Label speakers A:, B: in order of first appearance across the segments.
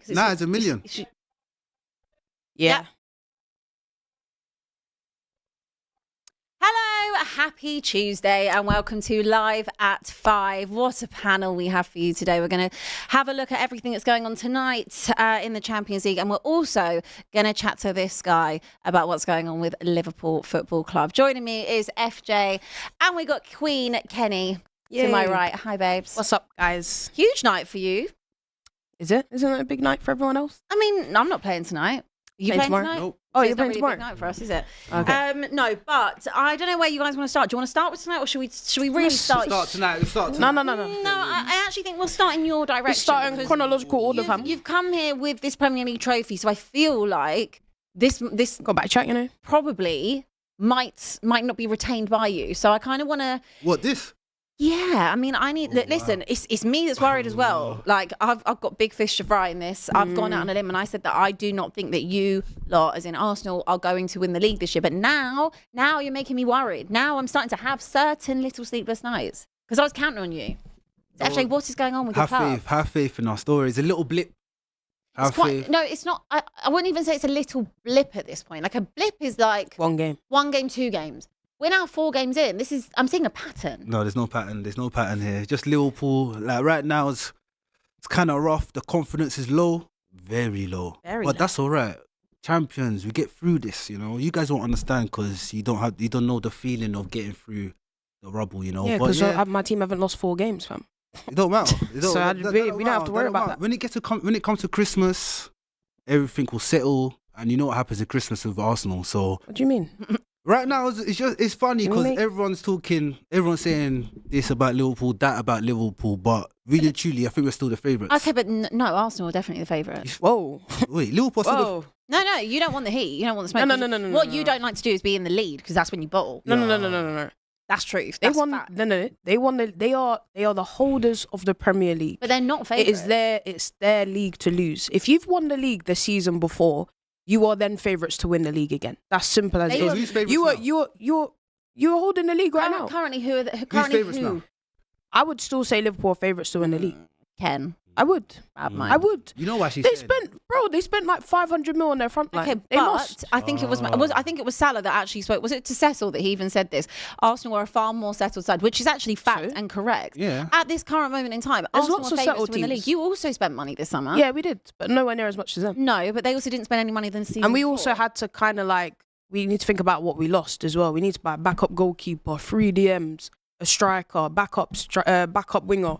A: Nah, it's a million.
B: Yeah.
C: Hello, happy Tuesday and welcome to Live at 5. What a panel we have for you today. We're going to have a look at everything that's going on tonight in the Champions League, and we're also going to chat to this guy about what's going on with Liverpool Football Club. Joining me is FJ, and we got Queen Kenny to my right. Hi, babes.
B: What's up, guys?
C: Huge night for you.
B: Is it? Isn't it a big night for everyone else?
C: I mean, I'm not playing tonight. Are you playing
B: tomorrow?
C: tonight?
A: Nope.
B: Oh,
C: So
B: you're
C: it's not
B: playing
C: really
B: tomorrow?
C: a big night for us, is it?
B: Okay.
C: No, but I don't know where you guys want to start. Do you want to start with tonight, or should we really start?
A: Start tonight. Let's start tonight.
B: No.
C: No, I actually think we'll start in your direction.
B: Let's start in
C: because
B: chronological order, fam.
C: You've come here with this Premier League trophy, so I feel like this
B: Got back chat, you know?
C: probably might not be retained by you. So I kind of want to.
A: What, this?
C: Yeah, I mean, I need. Listen, it's me that's worried as well. Like I've got big fish to fry in this. I've gone out on a limb and I said that I do not think that you lot, as in Arsenal, are going to win the league this year. But now you're making me worried. Now I'm starting to have certain little sleepless nights because I was counting on you. So FJ, what is going on with your club?
A: Have faith in our story. It's a little blip. Have faith.
C: No, it's not. I wouldn't even say it's a little blip at this point. Like a blip is like
B: One game.
C: 1 game, 2 games. We're now 4 games in. I'm seeing a pattern.
A: No, there's no pattern. There's no pattern here. Just Liverpool. Like right now, it's kind of rough. The confidence is low, very low.
C: Very
A: but
C: low.
A: that's all right. Champions, we get through this. You know, you guys won't understand because you don't know the feeling of getting through the rubble. You know,
B: Yeah,
A: but
B: because my team haven't lost 4 games, fam.
A: it don't matter.
B: So we don't have to worry about that.
A: When it comes to Christmas, everything will settle, and you know what happens at Christmas with Arsenal. So
B: What do you mean?
A: right now, it's funny because everyone's saying this about Liverpool, that about Liverpool, but really truly, I think we're still the favourites.
C: Okay, but no, Arsenal are definitely the favourites.
B: Whoa.
A: Wait, Liverpool still
B: Whoa.
C: No, you don't want the heat. You don't want the smoke.
B: No.
C: What you don't like to do is be in the lead because that's when you bottle.
B: No.
C: That's truth.
B: They
C: That's
B: won.
C: fact.
B: No. They won. They are the holders of the Premier League.
C: But they're not
B: It
C: favourites.
B: is it's their league to lose. If you've won the league the season before, you are then favourites to win the league again. That's simple as
C: They
B: it
C: were-
B: is.
A: Who's favourites now?
B: You're holding the league right now.
C: Currently, who are
A: Who's
C: currently
A: favourites
C: who?
A: now?
B: I would still say Liverpool are favourites to win the league.
C: Ken.
B: I would.
C: Bad
B: I
C: mind.
B: would.
A: You know why she's
B: They
A: saying
B: spent like 500 mil on their front line.
C: Okay,
B: They
C: but
B: lost.
C: I think it was Salah that actually spoke. Was it to Cecil that he even said this? Arsenal are a far more settled side, which is actually fact
B: So?
C: and correct.
A: Yeah.
C: At this current moment in time,
B: There's
C: Arsenal
B: lots
C: are
B: of
C: favourites
B: settled
C: to win the league.
B: teams.
C: You also spent money this summer.
B: Yeah, we did, but nowhere near as much as them.
C: No, but they also didn't spend any money than the season.
B: And we
C: before.
B: also had to kind of we need to think about what we lost as well. We need to buy a backup goalkeeper, 3 DMs, a striker, backup winger.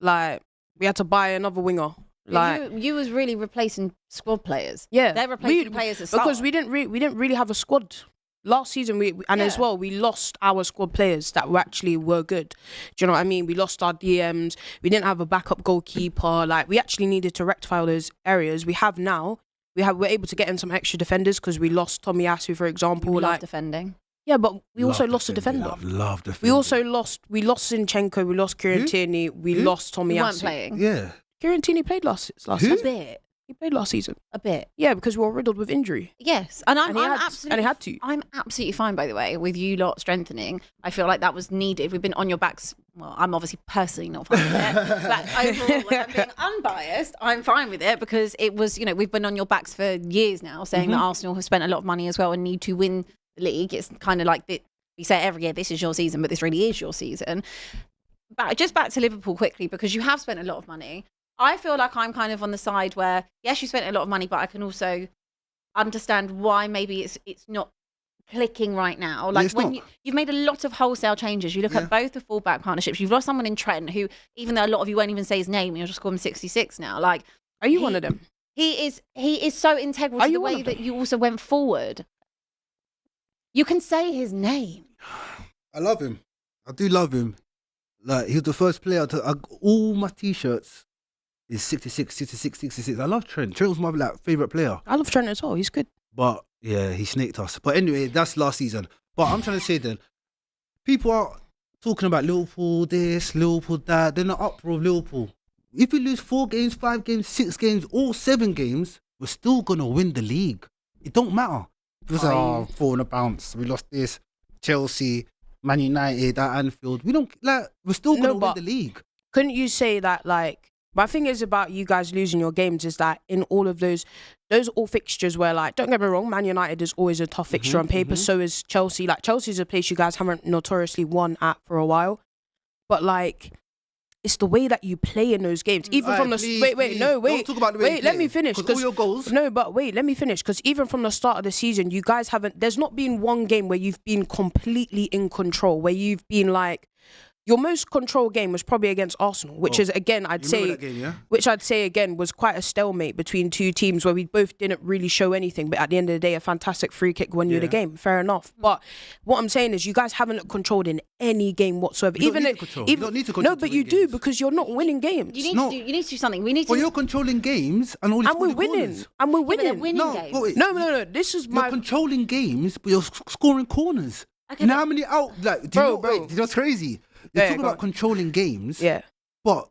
B: Like, we had to buy another winger. Like,
C: you was really replacing squad players.
B: yeah,
C: They're replacing players that start.
B: because we didn't really have a squad last season. As well, we lost our squad players that were good. Do you know what I mean? We lost our DMs. We didn't have a backup goalkeeper. Like, we actually needed to rectify all those areas. We have now. We're able to get in some extra defenders because we lost Tommy Asu, for example.
C: We love
B: Like,
C: defending.
B: yeah, but we also lost a defender.
A: Love defending.
B: We also lost Zinchenko, we lost Kieran Tierney, we
A: Who?
B: lost Tommy
C: We weren't
B: Asu.
C: playing.
A: Yeah.
B: Kieran Tierney played last
A: Who?
B: season.
C: A bit.
B: He played last season.
C: A bit.
B: Yeah, because we were riddled with injury.
C: Yes, and
B: And he had to.
C: I'm absolutely fine, by the way, with you lot strengthening. I feel like that was needed. We've been on your backs. Well, I'm obviously personally not fine with it. But overall, when I'm being unbiased, I'm fine with it because it was, we've been on your backs for years now, saying that Arsenal have spent a lot of money as well and need to win the league. It's kind of like we say every year, this is your season, but this really is your season. But just back to Liverpool quickly, because you have spent a lot of money. I feel like I'm kind of on the side where, yes, you spent a lot of money, but I can also understand why maybe it's not clicking right now. Like
A: it's
C: when
A: not.
C: you've made a lot of wholesale changes. You look at both the fullback partnerships. You've lost someone in Trent who, even though a lot of you won't even say his name, you'll just call him 66 now. Like,
B: Are you one of them?
C: he is so integral
B: Are
C: to the
B: you one
C: way
B: of
C: that
B: them?
C: you also went forward. You can say his name.
A: I love him. I do love him. Like, he was the first player all my t-shirts is 66, 66, 66. I love Trent. Trent was my favourite player.
B: I love Trent as well. He's good.
A: But yeah, he snaked us. But anyway, that's last season. But I'm trying to say then, people are talking about Liverpool this, Liverpool that. They're in the uproar of Liverpool. If we lose 4 games, 5 games, 6 games, or 7 games, we're still going to win the league. It don't matter. Because, 4 on a bounce. We lost this. Chelsea, Man United at Anfield. We're still going to win the league.
B: Couldn't you say that, like, My thing is about you guys losing your games is that in all of those all fixtures where, like, don't get me wrong, Man United is always a tough fixture on paper. So is Chelsea. Like, Chelsea's a place you guys haven't notoriously won at for a while. But, like, it's the way that you play in those games. Even from the
A: Don't talk about the way you
B: let
A: play,
B: me finish.
A: 'cause all your goals.
B: No, but wait, let me finish. Because even from the start of the season, you guys haven't. There's not been one game where you've been completely in control. Where you've been like, your most control game was probably against Arsenal, which is again, I'd say,
A: that game, yeah?
B: which I'd say again was quite a stalemate between two teams where we both didn't really show anything. But at the end of the day, a fantastic free kick won you the game. Fair enough. But what I'm saying is, you guys haven't looked controlled in any game whatsoever.
A: You don't need to control
B: no, but you do because you're not winning games.
C: You need to do something. We need to.
A: Well, you're controlling games and all these.
B: And we're winning. And we're winning.
C: Winning games.
A: Wait.
B: No. This is
A: You're controlling games, but you're scoring corners.
C: Okay,
A: You know how many out? Like, do you know?
B: Bro.
A: Wait, you know what's crazy? You're talking about controlling games.
B: Yeah.
A: But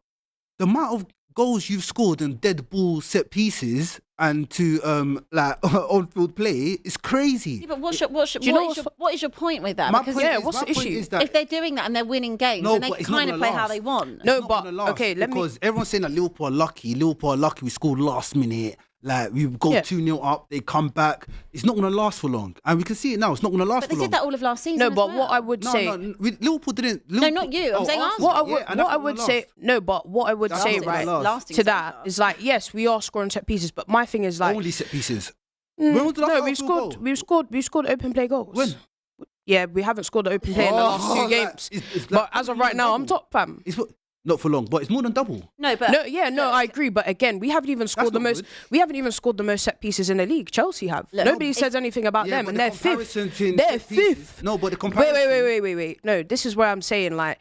A: the amount of goals you've scored in dead ball set pieces and to like on-field play is crazy.
C: Yeah, but what is your point with that?
A: My
C: Because
A: point is-
B: what's
A: my
B: the
A: point
B: issue?
A: is that
C: if they're doing that and they're winning games,
A: No,
C: then they
A: but
C: can
A: it's not
C: kind of
A: gonna
C: play how
A: last.
C: they want.
B: No,
A: It's not
B: but
A: gonna last
B: okay, let me.
A: because everyone's saying that Liverpool are lucky. We scored last minute. Like, we go 2-0 up, they come back. It's not going to last for long. And we can see it now. It's not going to last
C: But they
A: for long.
C: did that all of last season.
B: No,
C: as
B: but
C: well.
B: what I would say.
A: Liverpool didn't.
C: No, not you. I'm saying Arsenal.
B: What I would say. No, but what I would
A: That's
B: say
A: not gonna
B: right
A: last.
B: to that is like, yes, we are scoring set pieces, but my thing is like,
A: Only set pieces. When was the last
B: no, we've scored open play goals.
A: When?
B: Yeah, we haven't scored the open play in the last two games. But as of right now, I'm top, fam.
A: Not for long, but it's more than double.
C: No, but
B: I agree. But again, we haven't even scored the
A: not
B: most.
A: good.
B: We haven't even scored the most set pieces in the league. Chelsea have. Nobody says anything about them, and they're fifth. They're fifth.
A: No, but the comparison.
B: Wait. No, this is where I'm saying, like,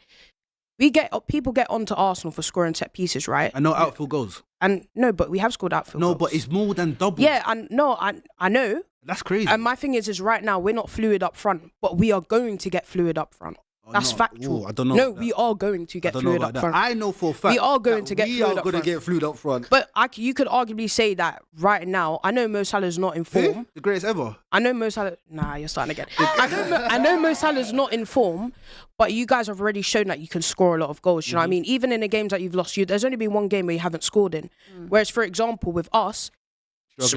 B: people get onto Arsenal for scoring set pieces, right?
A: And no outfield goals.
B: And no, but we have scored outfield
A: No,
B: goals.
A: but it's more than double.
B: Yeah, I know.
A: That's crazy.
B: And my thing is right now we're not fluid up front, but we are going to get fluid up front. That's factual.
A: I don't know.
B: No, we are going to get fluid up front.
A: I know for a fact
B: We are going to get
A: we
B: fluid
A: are
B: up
A: going to
B: front.
A: get fluid up front.
B: But you could arguably say that right now. I know Mo Salah's not in form.
A: Who? The greatest ever.
B: I know Mo Salah. Nah, you're starting again. I know Mo Salah's not in form, but you guys have already shown that you can score a lot of goals. You know what I mean? Even in the games that you've lost, there's only been one game where you haven't scored in. Whereas, for example, with us,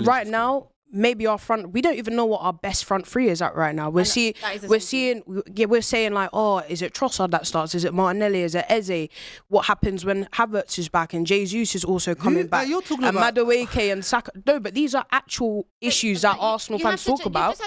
B: right now, maybe our front, we don't even know what our best front three is at right now. We're saying like, oh, is it Trossard that starts? Is it Martinelli? Is it Eze? What happens when Havertz is back and Jesus is also coming back?
A: You're talking
B: and
A: about
B: Madueke and Saka. No, but these are actual issues that Arsenal fans talk about.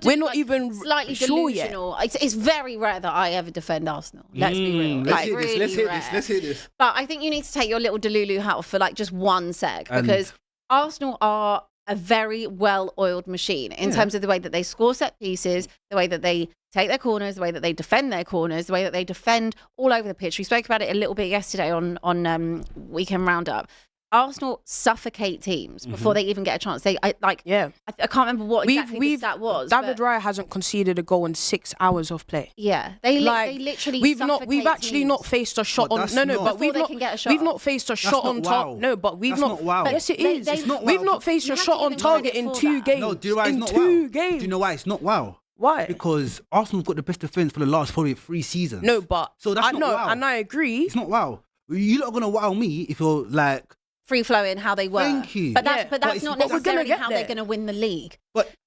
B: We're not even
C: slightly
B: sure yet.
C: delusional. It's very rare that I ever defend Arsenal. Let's be real.
A: Let's
C: It's
A: hear
C: really
A: this.
C: rare.
A: Let's hear this.
C: But I think you need to take your little Delulu hat off for like just one sec, because Arsenal are a very well-oiled machine in terms of the way that they score set pieces, the way that they take their corners, the way that they defend their corners, the way that they defend all over the pitch. We spoke about it a little bit yesterday on Weekend Roundup. Arsenal suffocate teams before they even get a chance. I can't remember what exactly the stat was.
B: David Raya hasn't conceded a goal in 6 hours of play.
C: Yeah, they literally.
B: We've actually not faced a shot on. But we've not faced a shot on target. No, but we've not. Yes, it is. We've not faced a shot on target in 2 games.
A: No, do you know why it's not wow? Do you know why it's not wow?
B: Why?
A: Because Arsenal's got the best defense for the last probably 3 seasons.
B: No, but
A: so that's not wow.
B: And I agree.
A: It's not wow. You're not gonna wow me if you're like
C: free flowing how they were.
A: Thank you.
C: But that's not necessarily how they're going to win the league.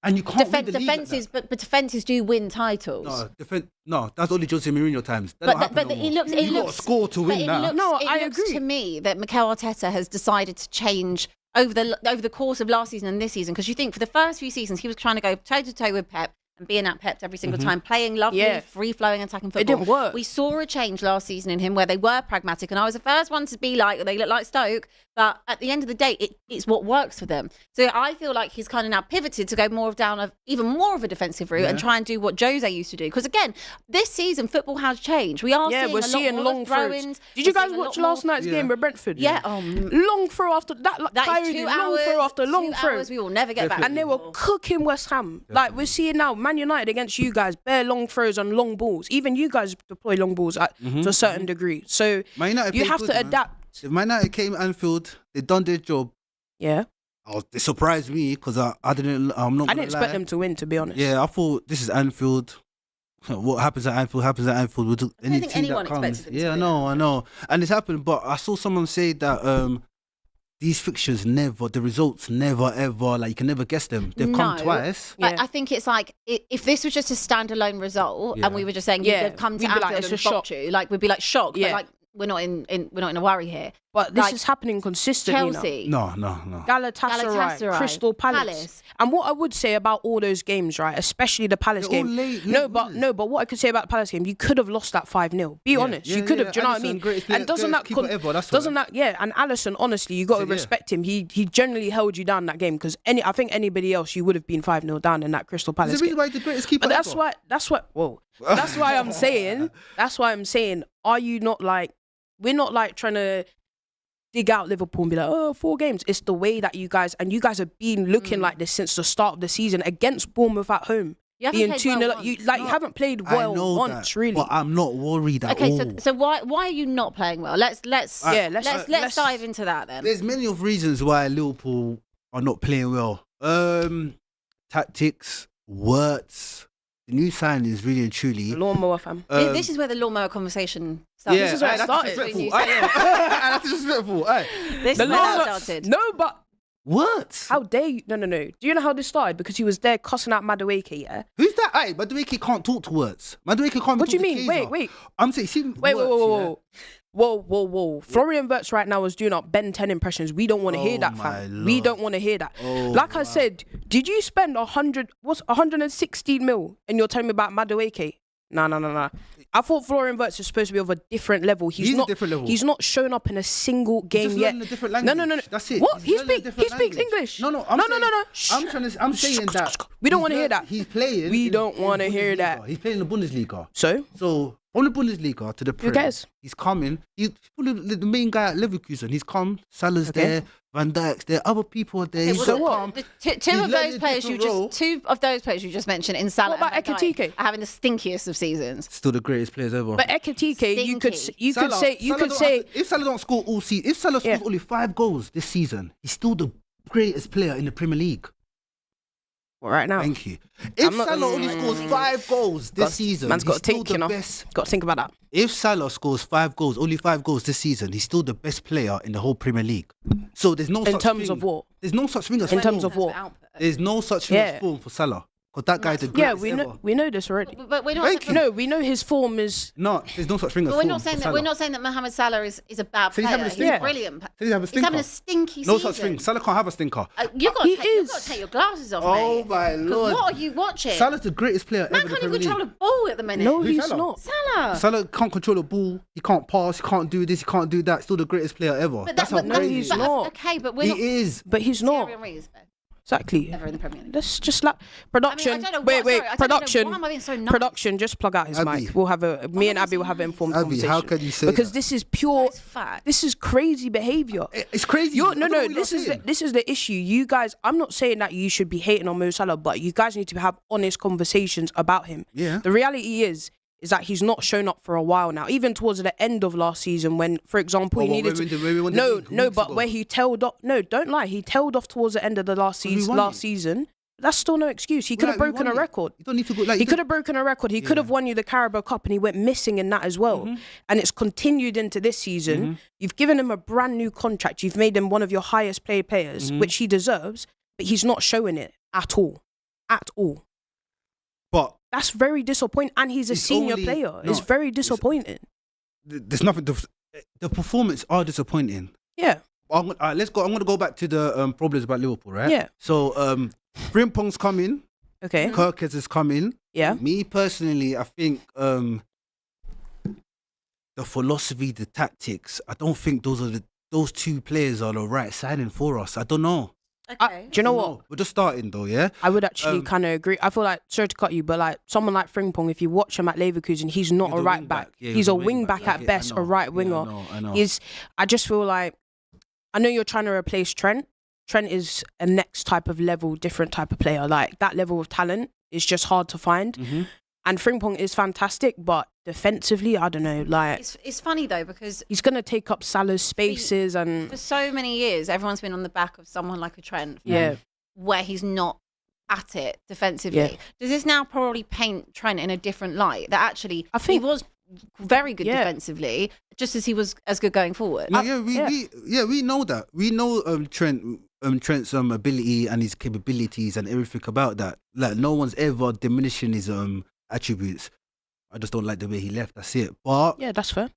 A: And you can't win the
C: defenses,
A: league.
C: But defenses do win titles.
A: No, that's only Jose Mourinho times.
C: But it looks.
A: You got to score to win that.
B: I agree.
C: To me that Mikel Arteta has decided to change over the course of last season and this season, because you think for the first few seasons he was trying to go toe to toe with Pep and being at Pep every single time, playing lovely, free-flowing attacking football.
B: It didn't work.
C: We saw a change last season in him where they were pragmatic, and I was the first one to be like, they look like Stoke, but at the end of the day, it's what works for them. So I feel like he's kind of now pivoted to go even more of a defensive route and try and do what Jose used to do. Because again, this season, football has changed.
B: We're seeing long throws. Did you guys watch last night's game with Brentford?
C: Yeah.
B: Long throw after that.
C: That is 2 hours.
B: Long throw after long throw.
C: We will never get back.
B: And they were cooking West Ham. Like we're seeing now, Man United against you guys, bare long throws and long balls. Even you guys deploy long balls to a certain degree. So you have to adapt.
A: If Man United came Anfield, they done their job.
B: Yeah.
A: They surprised me because I didn't. I didn't expect
B: them to win, to be honest.
A: Yeah, I thought this is Anfield. what happens at Anfield happens at Anfield. With any
C: think
A: team
C: anyone
A: that comes.
C: expected it to
A: Yeah,
C: be
A: I know, and it's happened. But I saw someone say that these fixtures the results never ever, like you can never guess them. They've come
C: No.
A: twice.
C: But
B: Yeah.
C: I think it's like if this was just a standalone result
A: Yeah.
C: and we were just saying
B: Yeah,
C: they've come to
B: we'd be like,
C: Anfield
B: it's
C: and
B: a
C: bopped you, like we'd be like shocked.
B: Yeah.
C: But like we're not in a worry here.
B: But this
C: Like,
B: is happening consistently now.
C: Chelsea,
A: No.
B: Galatasaray, Crystal Palace. And what I would say about all those games, right, especially the Palace
A: They're all
B: game.
A: late
B: But what I could say about the Palace game, you could have lost that 5-0. Be honest, you could have. Do you know what I mean? And doesn't that and Alisson, honestly, you got to respect him. He generally held you down that game because I think anybody else you would have been 5-0 down in that Crystal Palace
A: There's a
B: game.
A: reason why he's the greatest keeper
B: But that's
A: ever.
B: that's why I'm saying. That's why I'm saying. Are you not like? We're not like trying to dig out Liverpool and be like, oh, 4 games. It's the way that you guys have been looking like this since the start of the season against Bournemouth at home.
C: You haven't
B: Being
C: played
B: 2-0
C: well
B: up. You
C: once.
B: you haven't played
A: I
B: well
A: know
B: once,
A: that,
B: really.
A: but I'm not worried at
C: Okay,
A: all.
C: so why are you not playing well? Let's
B: let's
C: dive into that then.
A: There's many of reasons why Liverpool are not playing well. Tactics, words, the new signings, really and truly.
B: Lawnmower fam.
C: This is where the lawnmower conversation started.
B: This is where it
A: that's
B: started.
A: disrespectful. That's disrespectful. Aye.
C: This
B: The
C: is where it
B: lawnmower.
C: started.
B: No, but
A: What?
B: how dare you? No. Do you know how this started? Because he was there cussing out Madueke, yeah?
A: Who's that? Aye, Madueke can't talk to words. Madueke can't.
B: What do you
A: talk to
B: mean?
A: Kaiser.
B: Wait.
A: I'm saying, see,
B: Wait. Whoa. Florian Wirtz right now is doing up Ben 10 impressions. We don't want to hear that,
A: my
B: fam. We
A: Lord.
B: don't want to hear that.
A: Oh,
B: Like I said, did you spend 116 mil and you're telling me about Madueke? No. I thought Florian Wirtz is supposed to be of a different level.
A: He's
B: not
A: a different level.
B: He's not shown up in a single game
A: Just
B: yet.
A: learning a different language.
B: No.
A: That's it.
B: What?
A: He's
B: He
A: learning a
B: speaks
A: different
B: speaks
A: language.
B: English.
A: No.
B: No. Shh.
A: I'm saying that.
B: We don't
A: he's
B: want to hear
A: learn-
B: that.
A: He's playing.
B: We
A: in-
B: don't
A: in
B: wanna hear
A: Bundesliga.
B: that.
A: He's playing in the Bundesliga.
B: So?
A: So from the Bundesliga to the Premier,
B: cares?
A: he's coming. He's probably the main guy at Leverkusen. He's come. Salah's
B: Okay.
A: there. Van Dijk's there. Other people are there.
C: Okay,
A: He's
C: well,
A: so calm.
C: Two
A: He's
C: of
A: learning
C: those
A: a
C: players
A: different role.
C: two of those players you just mentioned in Salah
B: What about
C: and Van Dijk
B: Ekitike?
C: are having the stinkiest of seasons.
A: Still the greatest players ever.
B: But Ekitike, you could
C: Stinky.
B: say
A: If Salah don't score all season, if Salah scores
B: Yeah.
A: only 5 goals this season, he's still the greatest player in the Premier League.
B: right now.
A: Thank you. If
B: I'm not-
A: Salah only scores 5 goals this season,
B: Man's
A: he's
B: got to
A: still
B: think,
A: the
B: you know.
A: best.
B: Got to think about that.
A: If Salah scores 5 goals, only 5 goals this season, he's still the best player in the whole Premier League. So there's no
B: In
A: such
B: terms
A: thing.
B: of what?
A: There's no such thing as
B: In terms
A: form.
B: of what?
A: There's no such thing as
B: Yeah.
A: form for Salah. Because that guy's the
B: Yeah,
A: greatest
B: we
A: ever.
B: know this already.
C: But we're not.
A: Thank you.
B: No, we know his form is.
A: No, there's no such thing as
C: But
A: form
C: we're not saying
A: for
C: that.
A: Salah.
C: We're not saying that Mohamed Salah is a bad
A: So he's
C: player.
A: having a
C: He's
A: stinker.
C: brilliant.
A: So he's having a
C: He's having a
A: stinker.
C: stinky
A: No
C: season.
A: such thing. Salah can't have a stinker.
C: You've got
B: He
C: to you've
B: is.
C: got to take your glasses off,
A: Oh
C: mate.
A: my
C: 'Cause
A: Lord.
C: what are you watching?
A: Salah's the greatest player
C: Man
A: ever in the
C: can't even
A: Premier
C: control
A: League.
C: a ball at the minute.
B: No,
A: Who's
B: he's
A: Salah?
B: not.
C: Salah.
A: Salah can't control the ball. He can't pass. He can't do this. He can't do that. Still the greatest player ever.
C: But
A: That's how
B: no,
A: crazy
B: he's
A: it is.
B: not.
C: Okay, but we're
A: He
C: not.
A: is.
B: But he's
C: Thierry
B: not.
C: Henry is best
B: Exactly.
C: ever in the Premier League.
B: Let's just like production.
C: I mean, I don't know
B: wait,
C: what- sorry, I don't know
B: production.
C: why am I being so nice?
B: Production. Just plug out his
A: Abby.
B: mic. We'll have me and Abby will have an informed
A: Abby,
B: conversation.
A: how can you say
B: Because
A: that?
B: this is pure.
C: It's fact.
B: This is crazy behavior.
A: It's crazy.
B: You're,
A: I don't know
B: no.
A: what you're
B: This is
A: saying.
B: this is the issue. You guys. I'm not saying that you should be hating on Mo Salah, but you guys need to have honest conversations about him.
A: Yeah.
B: The reality is that he's not shown up for a while now. Even towards the end of last season, when, for example, he
A: Well,
B: needed
A: when
B: to.
A: we won the
B: No,
A: league
B: no,
A: weeks
B: but
A: ago.
B: where he tailed off. No, don't lie. He tailed off towards the end of the last
A: we
B: season.
A: won
B: Last
A: it.
B: season. That's still no excuse. He could have
A: Like, we
B: broken
A: won
B: a
A: it.
B: record.
A: You don't need to go like.
B: He could have broken a record. He could have won you the Carabao Cup, and he went missing in that as well.
A: Mm-hmm.
B: And it's continued into this season. You've given him a brand new contract. You've made him one of your highest paid players,
A: Mm-hmm.
B: which he deserves. But he's not showing it at all. At all.
A: But
B: That's very disappointing. And he's a
A: It's
B: senior
A: only-
B: player.
A: no,
B: It's very disappointing.
A: there's nothing. The performance are disappointing.
B: Yeah.
A: Let's go. I'm gonna go back to the problems about Liverpool, right?
B: Yeah.
A: So Frimpong's coming.
B: Okay.
A: Kirkes is coming.
B: Yeah.
A: Me personally, I think the philosophy, the tactics. I don't think those 2 players are the right signing for us. I don't know.
C: Okay.
B: Do you know what?
A: No, we're just starting though, yeah.
B: I would actually kind of agree. I feel like, sorry to cut you, but like someone like Frimpong, if you watch him at Leverkusen, he's not
A: He's
B: a
A: a
B: right
A: wing
B: back.
A: back. Yeah,
B: He's a wing back at
A: I
B: best, a
A: know.
B: right
A: Yeah,
B: winger.
A: I know.
B: I just feel like, I know you're trying to replace Trent. Trent is a next type of level, different type of player. Like that level of talent is just hard to find.
A: Mm-hmm.
B: And Frimpong is fantastic, but defensively, I don't know. Like
C: It's funny though because
B: he's gonna take up Salah's spaces and
C: for so many years everyone's been on the back of someone like a Trent.
B: yeah.
C: Where he's not at it defensively.
B: Yeah.
C: Does this now probably paint Trent in a different light? That actually,
B: I think-
C: he was very good defensively, just as he was as good going forward.
A: We know that. We know Trent's ability and his capabilities and everything about that. Like, no one's ever diminishing his attributes. I just don't like the way he left. That's it. But
B: Yeah, that's fair.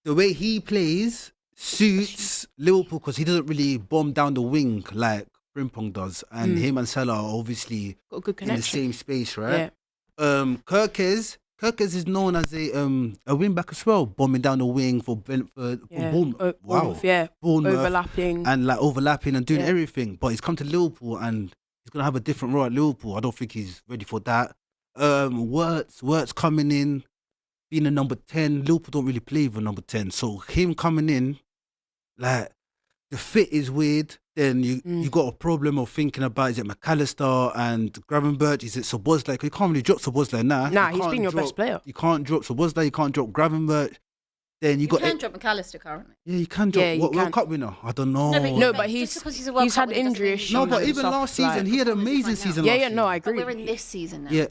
A: the way he plays suits Liverpool because he doesn't really bomb down the wing like Frimpong does, and him and Salah are obviously
B: Got a good
A: in the
B: connection.
A: same space, right?
B: Yeah.
A: Kirkes is known as a wing back as well, bombing down the wing for Brentford, for
B: Yeah.
A: Bournemouth.
B: Bournemouth, yeah.
A: Bournemouth,
B: Overlapping.
A: and like overlapping and doing
B: Yeah.
A: everything. But he's come to Liverpool and he's gonna have a different role at Liverpool. I don't think he's ready for that. Wirtz coming in, being a number 10. Liverpool don't really play with a number 10, so him coming in, like, the fit is weird. Then you got a problem of thinking about, is it McAllister and Gravenberch? Is it Szoboszlai? You can't really drop Szoboszlai now.
B: Nah, he's been your best player.
A: You can't drop Szoboszlai. You can't drop Gravenberch. Then
C: You can drop McAllister currently.
A: Yeah, you can drop.
B: Yeah, you
A: What World
B: can.
A: Cup winner? I don't know.
B: No, but
C: just because he's a World
B: he's
C: Cup
B: had
C: winner doesn't
B: injury
C: mean-
B: issues.
A: No, but
B: and
A: even
B: stuff
A: last season,
B: like-
A: he had an
C: performance
A: amazing
C: right now.
A: season.
B: Yeah,
A: last
B: yeah, no,
A: season.
B: I
C: But
B: agree.
C: we're in this season now.
A: Yeah,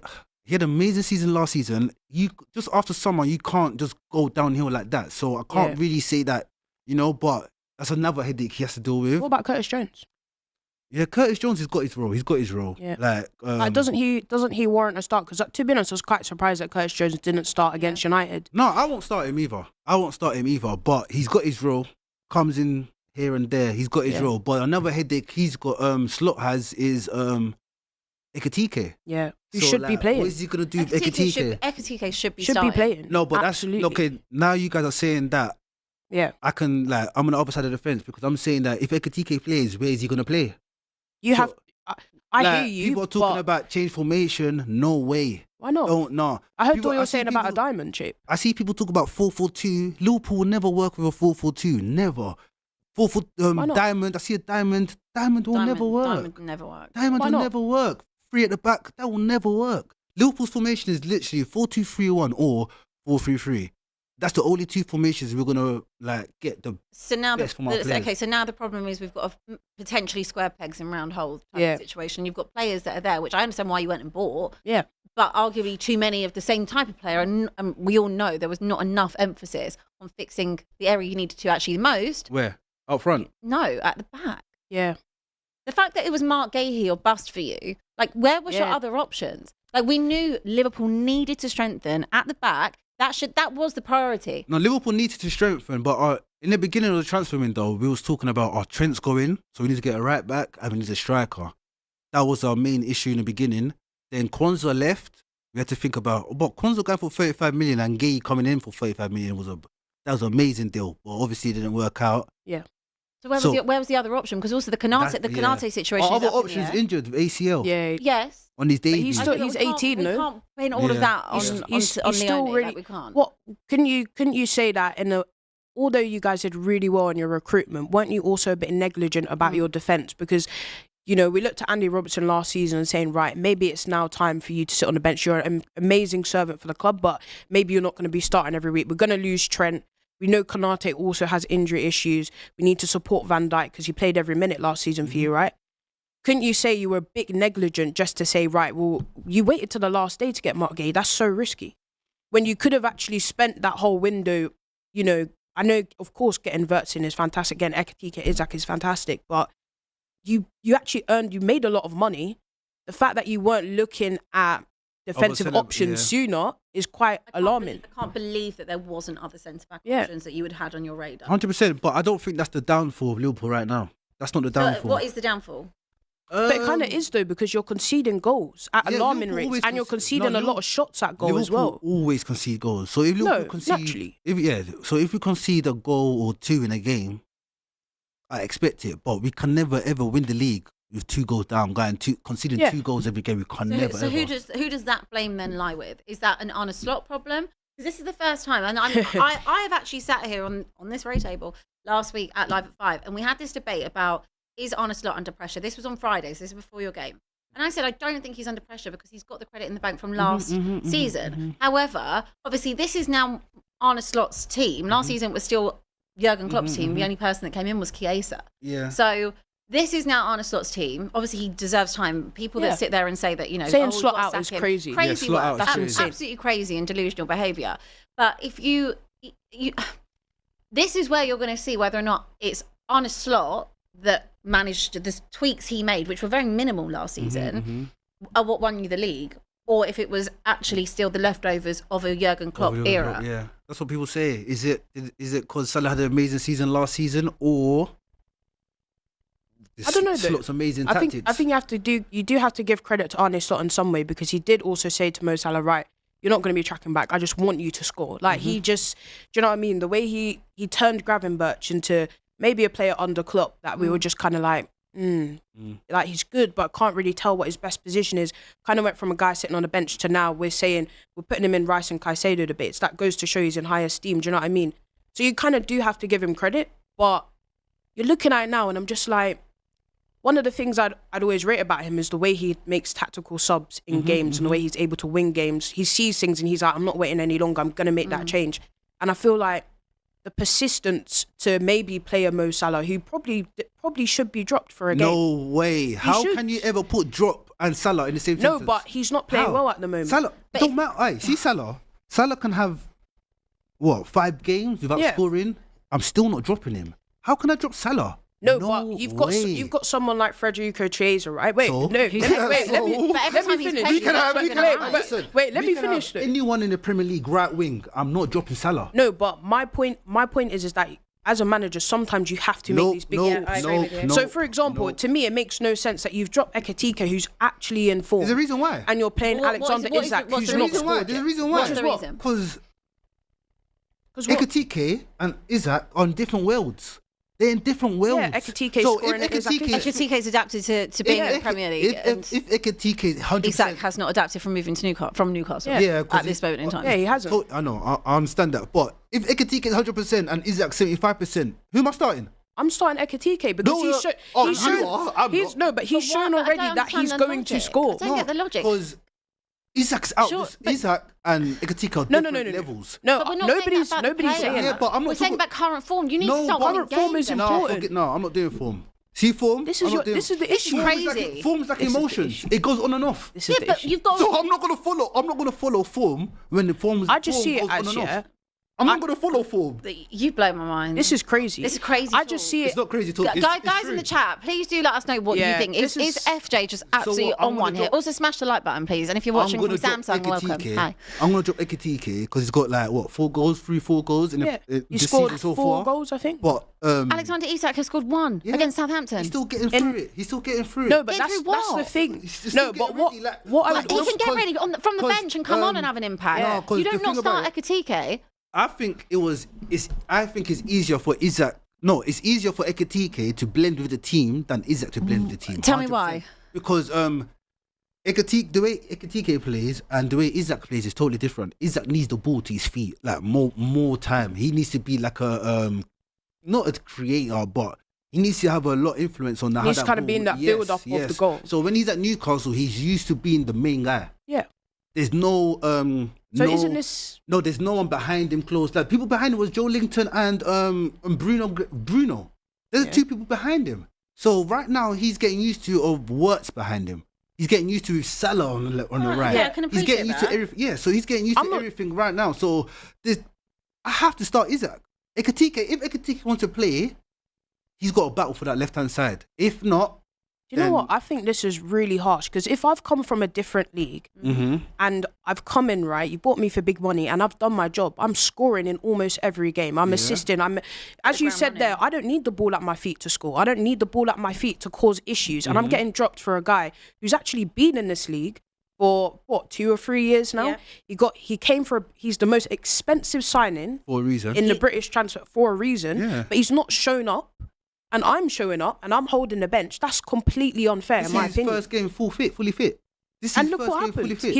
A: he had an amazing season last season. You just after summer, you can't just go downhill like that. So I can't
B: Yeah.
A: really say that, but that's another headache he has to deal with.
B: What about Curtis Jones?
A: Yeah, Curtis Jones has got his role. He's got his role.
B: Yeah.
A: Like,
B: Doesn't he warrant a start? Because to be honest, I was quite surprised that Curtis Jones didn't start against United.
A: No, I won't start him either. But he's got his role. Comes in here and there. He's got his
B: Yeah.
A: role. But another headache he's got, Slot has, is Ekitike.
B: Yeah, he
A: So,
B: should be
A: like,
B: playing.
A: What is he gonna do with
C: Ekitike
A: Ekitike?
C: should be
B: Should
C: starting.
B: be playing.
A: No, but
B: Absolutely.
A: that's okay. Now you guys are saying that.
B: Yeah,
A: I'm on the other side of the fence because I'm saying that if Ekitike plays, where is he gonna play?
B: you
A: So,
B: have. I
A: Like,
B: hear you.
A: People are talking
B: but
A: about change formation. No way.
B: why not?
A: Don't no.
B: I heard
A: People-
B: what you
A: I
B: were
A: see
B: saying about a
A: people-
B: diamond shape.
A: I see people talk about 4-4-2. Liverpool will never work with a 4-4-2. Never. 4-4
B: Why not?
A: diamond. I see a diamond. Diamond will never work.
C: Diamond never work.
A: Diamond
B: Why
A: will
B: not?
A: never work. 3 at the back. That will never work. Liverpool's formation is literally 4-2-3-1 or 4-3-3. That's the only two formations we're gonna get the.
C: So now
A: Best from our players.
C: okay. So now the problem is we've got a potentially square pegs and round holes type
B: Yeah.
C: of situation. You've got players that are there, which I understand why you went and bought,
B: Yeah,
C: but arguably too many of the same type of player, and we all know there was not enough emphasis on fixing the area you needed to actually the most.
A: Where? Up front.
C: No, at the back.
B: yeah.
C: The fact that it was Mark Gahey or bust for you, where was your
B: Yeah.
C: other options? We knew Liverpool needed to strengthen at the back. That was the priority.
A: No, Liverpool needed to strengthen, but in the beginning of the transfer window, we was talking about our Trent's going, so we need to get a right back and we need a striker. That was our main issue in the beginning. Then Kwanzaa left. We had to think about, but Kwanzaa going for 35 million and Gay coming in for 35 million was an amazing deal, but obviously it didn't work out.
B: Yeah.
C: So where was the other option? Because also the Canate situation.
A: Our
C: is
A: other
C: up in the
A: options
C: air.
A: injured with ACL
B: Yeah.
C: Yes.
A: on his debut.
B: he's
C: I
B: still-
C: think
B: he's
C: we can't-
B: 18
C: we
B: though.
C: can't pin all
A: Yeah.
C: of that on,
B: He's
C: on
B: still
C: Leone,
B: really.
C: we can't.
B: What couldn't you say that although you guys did really well in your recruitment, weren't you also a bit negligent about your defense? Because we looked at Andy Robertson last season and saying, right, maybe it's now time for you to sit on the bench. You're an amazing servant for the club, but maybe you're not going to be starting every week. We're going to lose Trent. We know Konate also has injury issues. We need to support Van Dijk because he played every minute last season for you, right? Couldn't you say you were a bit negligent just to say, right, well, you waited till the last day to get Mark Gay? That's so risky. When you could have actually spent that whole window, I know, of course, getting Wirtz in is fantastic. Getting Ekitike Isak is fantastic, but you actually you made a lot of money. The fact that you weren't looking at defensive options sooner is quite alarming.
C: I can't believe that there wasn't other centre-back
B: Yeah.
C: options that you had on your radar.
A: 100%, but I don't think that's the downfall of Liverpool right now. That's not the
C: So
A: downfall.
C: what is the downfall?
B: But it kind of is though, because you're conceding goals at
A: yeah,
B: alarming
A: Liverpool
B: rates,
A: always
B: and you're conceding
A: no,
B: a lot of shots at goal as
A: Liverpool
B: well.
A: always concede goals. So if Liverpool
B: No,
A: concede,
B: naturally.
A: if we concede a goal or two in a game, I expect it. But we can never ever win the league with 2 goals down, conceding
B: Yeah.
A: 2 goals every game. We can
C: So,
A: never.
C: so
A: ever.
C: who does that blame then lie with? Is that an Arne Slot problem? Because this is the first time, and I have actually sat here on this row table last week at Live at 5, and we had this debate about, is Arne Slot under pressure? This was on Friday, so this is before your game. And I said, I don't think he's under pressure because he's got the credit in the bank from last season. However, obviously, this is now Arne Slot's team. Last season was still Jurgen Klopp's team. The only person that came in was Chiesa.
A: Yeah.
C: So this is now Arne Slot's team. Obviously, he deserves time. People that sit there and say that,
B: saying
C: oh,
B: Slot
C: we've got
B: out
C: to
B: is
C: sack him.
B: crazy.
C: Crazy
A: Slot
C: work.
A: out is
C: That's
A: crazy.
C: absolutely crazy and delusional behaviour. But if you this is where you're going to see whether or not it's Arne Slot that managed the tweaks he made, which were very minimal last season, are what won you the league, or if it was actually still the leftovers of a Jurgen Klopp era.
A: Yeah, that's what people say. Is it because Salah had an amazing season last season, or
B: I don't know.
A: Slot's amazing
B: I
A: tactics?
B: think you do have to give credit to Arne Slot in some way, because he did also say to Mo Salah, right, you're not going to be tracking back. I just want you to score. Like he just, do you know what I mean? The way he turned Gravenberch into maybe a player under Klopp that we were just kind of like, like he's good, but can't really tell what his best position is. Kind of went from a guy sitting on the bench to now we're saying we're putting him in Rice and Caicedo debates. That goes to show he's in high esteem. Do you know what I mean? So you kind of do have to give him credit, but you're looking at it now and I'm just like, one of the things I'd always rate about him is the way he makes tactical subs in games and the way he's able to win games. He sees things and he's like, I'm not waiting any longer. I'm going to make that change. And I feel like the persistence to maybe play a Mo Salah, who probably should be dropped for a game.
A: No way. How
B: should.
A: can you ever put Drop and Salah in the same sentence?
B: No, but he's not playing
A: How?
B: well at the moment.
A: Salah, don't matter. Aye, see Salah. Salah can have, 5 games without scoring. I'm still not dropping him. How can I drop Salah?
B: No, but you've got someone like Federico Chiesa, right? Wait,
A: So?
B: no, let me finish. Let me finish.
A: Anyone in the Premier League right wing, I'm not dropping Salah.
B: No, but my point is that as a manager, sometimes you have to make these big.
C: I agree with you.
B: So, for example, to me, it makes no sense that you've dropped Ekitike, who's actually in form.
A: There's a reason why.
B: And you're playing Alexander Isak, who's not scored.
A: There's a reason why.
C: What's the reason?
A: Because
B: what?
A: Ekitike and Isak are on different worlds. They're in different worlds.
B: Yeah, Ekitike scoring and Isak isn't.
C: Ekitike's adapted to being in the Premier League.
A: If Ekitike 100%,
C: Isak has not adapted from moving to Newcastle
A: Yeah,
C: at this moment in time.
B: Yeah, he hasn't.
A: So, I know, I understand that. But if Ekitike is 100% and Isak 75%, who am I starting?
B: I'm starting Ekitike because he's shown. But he's shown already that he's going to score.
C: I don't get the logic.
A: Because Isak's out.
C: Sure,
A: Isak and Ekitike are different levels.
B: No,
C: But we're not
B: nobody's
C: saying that about the
B: saying
C: player.
B: that.
A: But I'm not
C: We're saying about current form. You need to start winning
B: current form
C: games.
B: is important.
A: No, I'm not doing form. See form?
B: This is the issue.
C: Crazy.
A: Form's like
B: This is the
A: emotions.
B: issue.
A: It goes on and off.
B: This is the
C: but
B: issue.
C: you've got.
A: So I'm not gonna follow form when the form
B: I just see it
A: goes on
B: as
A: and off. I'm not gonna follow form.
C: You blow my mind.
B: This is crazy.
C: This is crazy.
B: I just see it.
A: It's not crazy talk. It's
C: Guys
A: true.
C: in the chat, please do let us know what you
B: Yeah,
C: think. Is
B: this is-
C: FJ just absolutely
A: I'm
C: on
A: gonna
C: one here?
A: drop-
C: Also, smash the like button, please. And if you're watching from Samsung, welcome. Hi.
A: I'm gonna drop Ekitike because he's got like 4 goals, 4 goals in
B: Yeah,
A: the
B: he
A: this
B: scored
A: season so
B: 4
A: far.
B: goals, I think.
A: But
C: Alexander Isak has scored 1 against Southampton.
A: He's still getting through it. He's still getting through it.
B: No, but
C: Get
B: that's
C: through
B: the
C: what?
B: thing.
A: He's still
B: No,
A: getting
B: but
A: ready, like-
B: what I
A: like,
B: would
C: He can get ready from the
A: Because,
C: bench and come on and have an impact.
A: no, 'cause
C: You
A: the
C: don't not
A: thing
C: start
A: about
C: Ekitike.
A: I think it's easier for Isak. No, it's easier for Ekitike to blend with the team than Isak to blend with the team.
C: Tell me
A: 100%.
C: why.
A: Because Ekitike, the way Ekitike plays and the way Isak plays is totally different. Isak needs the ball to his feet, like more time. He needs to be like a not a creator, but he needs to have a lot of influence on that.
B: He needs to kind of be in that build-up of the goal.
A: So when he's at Newcastle, he's used to being the main guy.
B: Yeah.
A: There's no
B: isn't this?
A: no, there's no one behind him close. Like people behind him was Joe Linton and Bruno. There's 2 people behind him. So right now he's getting used to Wirtz behind him. He's getting used to Salah on the right.
C: Yeah, I can
A: He's
C: appreciate
A: getting used
C: that.
A: to everything. Yeah, so he's getting used to everything right now. So I have to start Isak. If Ekitike wants to play, he's got to battle for that left-hand side. If not,
B: Do you know what? I think this is really harsh because if I've come from a different league and I've come in, right, you bought me for big money and I've done my job. I'm scoring in almost every game. I'm assisting. As you said there, I don't need the ball at my feet to score. I don't need the ball at my feet to cause issues. And I'm getting dropped for a guy who's actually been in this league for 2 or 3 years now.
C: Yeah.
B: He's the most expensive signing
A: for a reason.
B: in the British transfer for a reason.
A: Yeah.
B: But he's not shown up. And I'm showing up and I'm holding the bench. That's completely unfair,
A: This
B: in my
A: is his
B: opinion.
A: first game fully fit. This is
B: And
A: his
B: look
A: first
B: what
A: game fully
B: happened.
A: fit.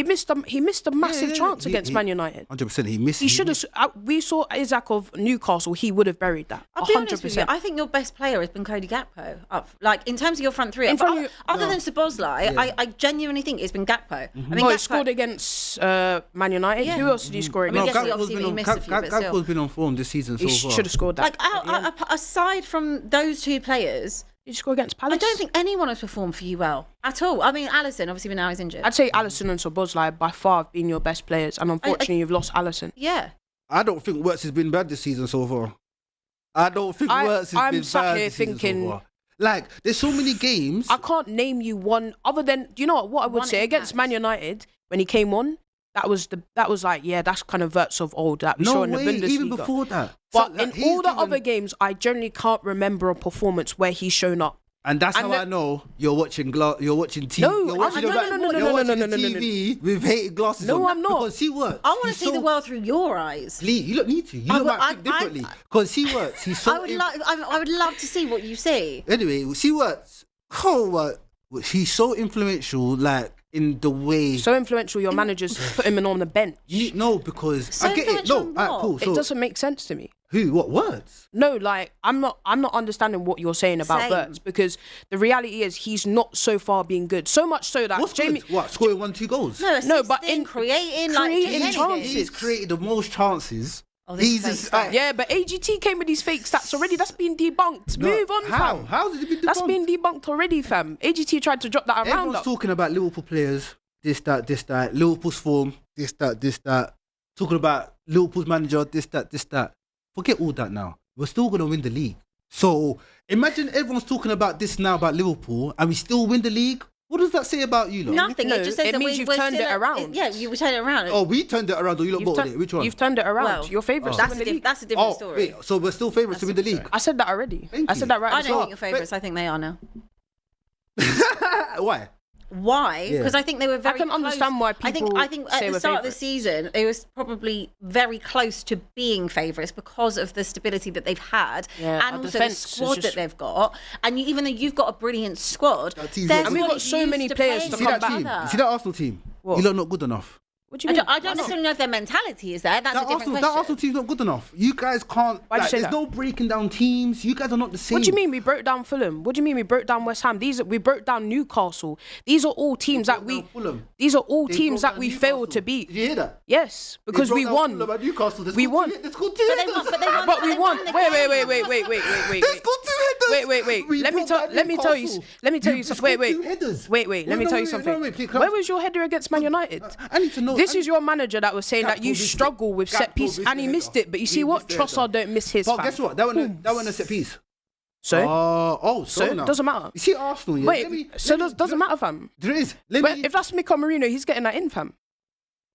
B: He missed a massive chance against
A: he-
B: Man United.
A: 100%. He missed.
B: He should have. We saw Isak of Newcastle. He would have buried that.
C: I'll be honest with you.
B: 100%.
C: I think your best player has been Cody Gakpo. Like in terms of your front three,
B: In front of you-
C: other than Szoboszlai,
A: Yeah.
C: I genuinely think it's been Gakpo. I mean,
B: Oh, he
C: Gakpo
B: scored against Man United.
C: Yeah.
B: Who else did he score
C: mean,
B: against?
C: yes, he obviously missed a few, but still.
A: Gakpo's been on form this season so
B: He
A: far.
B: should have scored that.
C: like aside from those 2 players,
B: Did you score against Palace?
C: I don't think anyone has performed for you well at all. I mean, Alisson, obviously, but now he's injured.
B: I'd say Alisson and Szoboszlai by far have been your best players, and unfortunately, you've lost Alisson.
C: Yeah.
A: I don't think Wirtz has been bad this season so far. I don't think Wirtz has been
B: sat
A: bad
B: here
A: this season
B: thinking,
A: so far. Like, there's so many games.
B: I can't name you one other than, do you know what I would
C: One
B: say against Man United when he came on? That was like, yeah, that's kind of Wirtz of old that we saw in the Bundesliga.
A: Even before that.
B: But
A: So,
B: in all the other games, I generally can't remember a performance where he's shown up.
A: And that's how I know you're watching TV. You're watching TV with hated glasses on.
B: No, I'm not.
A: Because he works.
C: I want to see the world through your eyes.
A: Please, you don't need to. You might think differently. Because he works. He's so...
C: I would love to see what you see.
A: Anyway, he works. He's so influential, like, in the way...
B: So influential, your managers put him on the bench.
A: No, because...
C: So
A: I get it.
C: influential
A: No,
C: in what?
A: alright, cool. So,
B: It doesn't make sense to me.
A: who? What words?
B: No, like I'm not understanding what you're saying about
C: Same.
B: Wirtz, because the reality is he's not so far being good. So much so that
A: What's
B: Jamie
A: good? What, scoring 1-2 goals?
C: No,
B: but in
C: creating
B: chances.
A: He's created the most chances.
C: Oh, this is fake
B: Yeah, but AGT came with these fake stats already. That's been debunked.
A: No,
B: Move on,
A: how?
B: fam.
A: How did it be
B: That's
A: debunked?
B: been debunked already, fam. AGT tried to drop that around.
A: Everyone's talking about Liverpool players, this, that. Liverpool's form, this, that. Talking about Liverpool's manager, this, that. Forget all that now. We're still going to win the league. So imagine everyone's talking about this now about Liverpool and we still win the league. What does that say about you lot?
C: Nothing.
B: No,
C: It just says
B: it
C: that
B: means you've
C: we're
B: turned
C: still
B: it around.
C: Yeah, you turned it around.
A: Oh, we turned it around or you lot voted it? Which one?
B: You've turned it around.
C: Well,
B: Your favourites to
C: That's
B: win the league.
C: that's a different story.
A: Wait, so we're still favourites to win the league?
B: I said that already.
A: Thank
B: I
A: you.
B: said that right
C: I
B: at the
C: don't
B: start.
C: think you're favourites. I think they are now.
A: Why?
C: Why?
A: Yeah.
C: Because I think they were very.
B: can understand
C: close.
B: why people
C: I think
B: say
C: at
B: we're
C: the start of the
B: favourites.
C: season, it was probably very close to being favourites because of the stability that they've had
B: Yeah, our
C: and also the
B: defence is
C: squad
B: just-
C: that they've got. And even though you've got a brilliant squad,
A: That team's
C: their
A: not-
B: And we've
C: squad
B: got
C: is
B: so
C: used
B: many
C: to
B: players
C: playing
B: to
A: See
B: come
A: that
B: back.
A: team?
C: together.
A: You see that Arsenal team?
B: What?
A: You lot not good enough.
B: What do you mean?
C: I don't necessarily know if their mentality is there. That's
A: That
C: a different
A: Arsenal,
C: question.
A: that Arsenal team's not good enough. You guys can't.
B: Why'd you
A: Like,
B: say
A: there's
B: that?
A: no breaking down teams. You guys are not the same.
B: What do you mean we broke down Fulham? What do you mean we broke down West Ham? We broke down Newcastle. These are all teams that
A: broke
B: we.
A: down Fulham.
B: These are all
A: They
B: teams
A: broke
B: that
A: down
B: we
A: Newcastle.
B: failed to beat.
A: Did you hear that?
B: Yes, because
A: They
B: we
A: broke down
B: won.
A: Fulham and Newcastle. They
B: We
A: scored
B: won.
A: two- They scored
C: But they
A: two
C: won.
A: headers.
C: But they won.
B: But we
C: they
B: won.
C: the
B: Wait.
C: game.
A: They scored two headers.
B: Wait.
A: We
B: Let me
A: broke
B: tell.
A: down
B: Let me tell you.
A: Newcastle.
B: Let me tell
A: You
B: you something.
A: scored
B: Wait.
A: two headers.
B: Wait. Let
A: No,
B: me
A: no,
B: tell you
A: wait,
B: something.
A: no, wait, please,
B: Where was your header against Man United?
A: I need to know.
B: This is your manager that was saying
A: Gakpo
B: that you
A: missed it.
B: struggle with set
A: Gakpo
B: piece,
A: missed
B: and he
A: the
B: missed
A: header.
B: it. But you
A: He
B: see what?
A: missed the header.
B: Trossard don't miss his.
A: But
B: fam.
A: guess what? That wasn't a set piece.
B: So
A: So
B: it doesn't matter.
A: You see Arsenal, yeah?
B: Wait. Doesn't matter, fam.
A: There is.
B: If that's Miko Marino, he's getting that in, fam.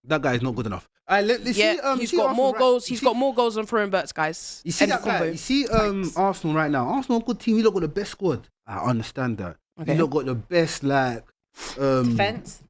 A: That guy is not good enough. Let's
B: Yeah,
A: see,
B: he's
A: see
B: got
A: Arsenal
B: more
A: right-
B: goals.
A: you
B: He's
A: see-
B: got more goals than Florian Wirtz, guys.
A: You see
B: End
A: that
B: of
A: guy?
B: convo.
A: You see Arsenal right now. Arsenal good team. You lot got the best squad. I understand that.
B: Okay.
A: You lot got the best
C: Defence.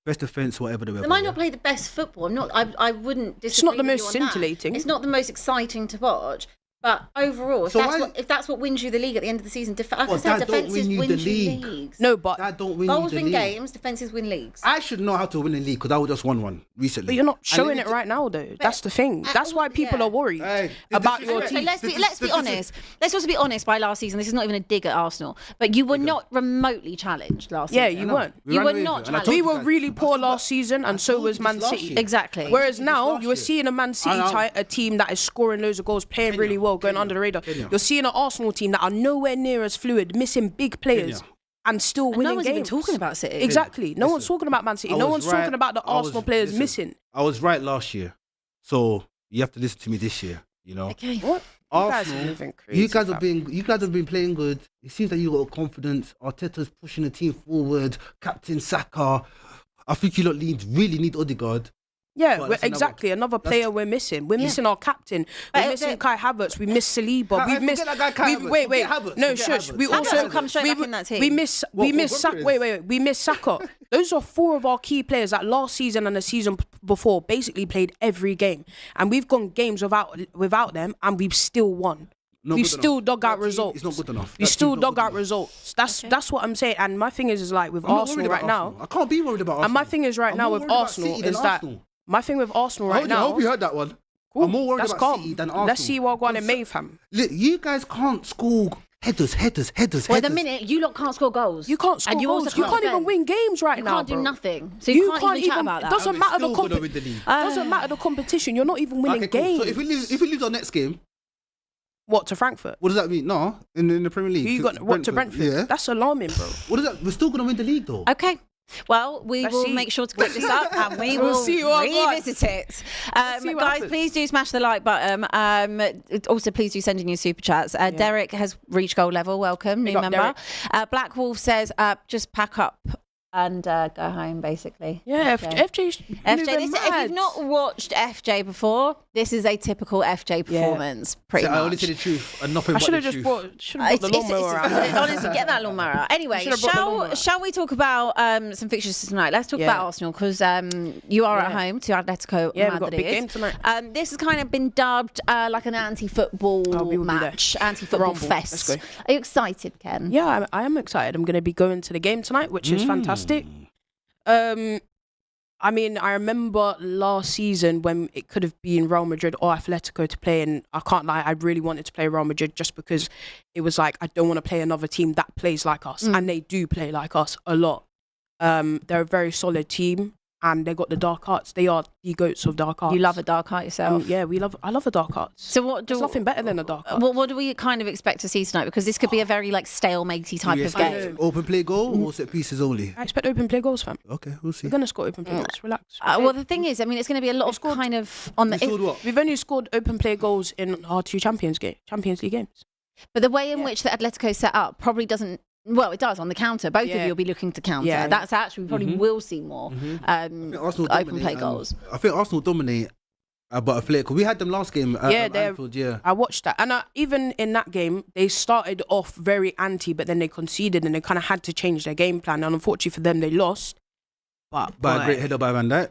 A: best defense, whatever the.
C: They might not play the best football. I wouldn't disagree.
B: It's not the
C: with you
B: most
C: on that.
B: scintillating.
C: It's not the most exciting to watch. But overall,
A: So why-
C: if that's what wins you the league at the end of the season, like I
A: Well,
C: said,
A: that don't
C: defenses
A: win you
C: win
A: the
C: you
A: league.
C: leagues.
B: No, but
A: That don't win
C: Goals
A: you the
C: win
A: league.
C: games, defenses win leagues.
A: I should know how to win a league because I just won one recently.
B: but you're not
A: And
B: showing
A: let
B: it
A: me
B: right now, though. That's the thing. That's why people
C: yeah.
B: are worried
A: Hey,
B: about
A: this
B: your
A: is-
C: So
B: team.
C: let's be honest. Let's also be honest. By last season, this is not even a dig at Arsenal, but you were not remotely challenged last
B: Yeah,
C: season.
B: you weren't.
A: We
C: You
A: ran
C: were
A: away
C: not
A: with it, and I
C: challenged.
A: told
B: We
A: you
B: were
A: guys.
B: really
A: I
B: poor
A: told you
B: last season, and so
A: told
B: was
A: you
B: Man
A: this last
B: City.
A: year.
C: Exactly.
B: Whereas
A: this
B: now
A: last
B: you are
A: year.
B: seeing a Man City a team that is scoring loads of goals, playing
A: Kenya,
B: really well, going
A: Kenya,
B: under the radar.
A: Kenya.
B: You're seeing an Arsenal team that are nowhere near as fluid, missing big players,
A: Kenya.
B: and still winning
C: no one's even
B: games.
C: talking about City.
B: Exactly. No
A: Listen,
B: one's talking about Man City.
A: I
B: No
A: was
B: one's
A: right-
B: talking about the
A: I was-
B: Arsenal players
A: listen,
B: missing.
A: I was right last year, so you have to listen to me this year. You know,
C: Okay.
B: What? You guys are
A: Arsenal.
B: moving crazy,
A: You guys
B: fam.
A: have been playing good. It seems that you got confidence. Arteta's pushing the team forward. Captain Saka. I think you lot really need Odegaard.
B: Yeah,
A: Well,
B: we're,
A: that's another-
B: exactly. Another player we're missing. We're missing our captain. We're
C: But
B: missing
C: the-
B: Kai Havertz. We miss Saliba.
A: Kai-
B: We've
A: forget
B: missed.
A: that guy Kai Havertz.
B: Wait.
A: Forget Havertz.
B: No,
A: Forget
B: shush.
A: Havertz.
B: We
A: Havertz
B: also
C: will come straight back in that team.
B: We miss.
A: What,
B: We miss.
A: what Gomez?
B: We miss Saka. Those are four of our key players that last season and the season before basically played every game, and we've gone games without them, and we've still won.
A: Not
B: We've
A: good
B: still
A: enough.
B: dug
A: That
B: out
A: team
B: results.
A: is not good enough.
B: We
A: That
B: still
A: team's not
B: dug
A: good
B: out
A: enough.
B: results. That's what I'm saying. And my thing is like with
A: I'm not
B: Arsenal
A: worried
B: right
A: about
B: now.
A: Arsenal. I can't be worried about Arsenal.
B: And my thing is right
A: I'm
B: now
A: more
B: with
A: worried about
B: Arsenal
A: City than
B: is that
A: Arsenal.
B: my thing with Arsenal
A: I
B: right
A: hope
B: now.
A: you heard that one.
B: Cool,
A: I'm more worried
B: that's
A: about
B: calm.
A: City than Arsenal.
B: Let's see what going in May, fam.
A: Look, you guys can't score headers.
C: Well, the minute you lot can't score goals,
B: You can't score
C: and you
B: goals.
C: also
B: You can't even
C: defend.
B: win games right
C: You
B: now,
C: can't do
B: bro.
C: nothing. So you, can't even chat about
B: It
C: that.
B: doesn't
A: And we're
B: matter the
A: still gonna win the league.
B: doesn't matter the competition. You're not even winning
A: Okay, cool.
B: games.
A: So if we lose our next game,
B: What, to Frankfurt?
A: What does that mean? No, in the Premier League.
B: Who you got? What, to Brentford?
A: Yeah.
B: That's alarming, bro.
A: What is that? We're still gonna win the league though.
C: Okay. Well, we
B: Let's
C: will
B: see.
C: make sure to clip this up and we
B: We'll
C: will
B: see what
C: revisit it.
B: see what
C: Guys,
B: happens.
C: please do smash the like button. Also, please do send in your super chats. Derek has reached goal level. Welcome, new
B: up,
C: member. Black Wolf says, just pack up and go home, basically.
B: Yeah, FJ's moving
C: If
B: mad.
C: you've not watched FJ before, this is a typical FJ performance, pretty
A: So I only
C: much.
A: say the truth and nothing
B: I
A: but
B: should
A: the
B: have just
A: truth.
B: brought the lawnmower out.
C: Honestly, get that lawnmower out. Anyway,
B: Should've brought the lawnmower out.
C: shall we talk about some fixtures tonight? Let's talk about Arsenal because you are at home to Atletico
B: Yeah,
C: Madrid.
B: we've got a big game tonight.
C: This has kind of been dubbed like an anti-football
B: we will be
C: match,
B: there.
C: anti-football
B: Rumble.
C: fest.
B: Let's go.
C: Are you excited, Ken?
B: Yeah, I am excited. I'm going to be going to the game tonight, which is fantastic. I mean, I remember last season when it could have been Real Madrid or Atletico to play, and I can't lie, I really wanted to play Real Madrid just because it was like, I don't want to play another team that plays like us, and they do play like us a lot. They're a very solid team, and they got the dark arts. They are the goats of dark arts.
C: You love a dark art yourself.
B: Yeah, I love the dark arts.
C: So
B: There's nothing better than a dark art.
C: What do we kind of expect to see tonight? Because this could be a very like stalematey type of game.
A: Open play goal or set pieces only?
B: I expect open play goals, fam.
A: Okay, we'll see.
B: We're going to score open play goals. Relax.
C: Well, the thing is, I mean, it's going to be a lot of kind of on
A: You
C: the.
A: scored what?
B: We've only scored open play goals in our two Champions League games.
C: But the way in which the Atletico set up probably doesn't. Well, it does on the counter. Both of you will be looking to counter.
B: Yeah.
C: That's actually we probably will see more
A: Arsenal
C: open play
A: dominate,
C: goals.
A: I think Arsenal dominate, but Atletico. We had them last game at Anfield. Yeah.
B: I watched that, and even in that game, they started off very anti, but then they conceded, and they kind of had to change their game plan. And unfortunately for them, they lost. But
A: By a great header by Van Dijk.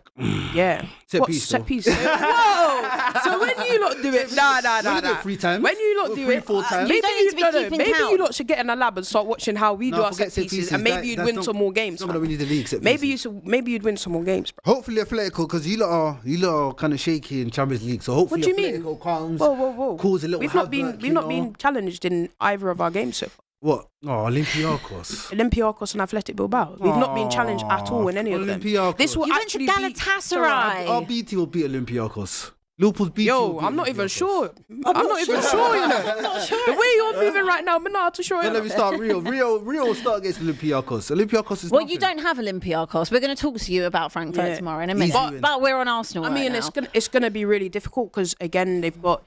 B: yeah,
A: Set
B: What,
A: piece,
B: set
A: though.
B: piece. Whoa! So when you lot do it, nah.
A: We did it 3 times.
B: When you lot
A: Or
B: do
A: 3,
B: it,
A: 4 times.
C: You don't need to be keeping
B: maybe
C: count.
B: you lot should get in a lab and start watching how we do our set pieces, and maybe you'd win some more games.
A: Some of them we need the league set
B: Maybe
A: pieces.
B: maybe you'd win some more games, bro.
A: Hopefully Atletico, because you lot are kind of shaky in Champions League. So hopefully
B: What do you mean?
A: Atletico comes,
B: Whoa.
A: cause a little
B: We've not
A: havoc,
B: been
A: you know?
B: challenged in either of our games so far.
A: What? Oh, Olympiacos.
B: Olympiacos and Athletic Bilbao. We've not been challenged at all in any of them.
A: Olympiacos.
B: This will
C: You went to
B: actually be
C: Galatasaray.
A: Our BT will beat Olympiacos. Liverpool's BT will
B: Yo,
A: beat
B: I'm not even
A: Olympiacos.
B: sure. I'm not even sure, you know. The way you're moving right now, I'm not too sure.
A: Then let me start Rio. Rio will start against Olympiacos. Olympiacos is
C: Well,
A: nothing.
C: you don't have Olympiacos. We're going to talk to you about Frankfurt
B: Yeah.
C: tomorrow in a minute.
A: Easy win.
C: But we're on Arsenal.
B: I mean,
C: right now.
B: it's gonna be really difficult because again they've got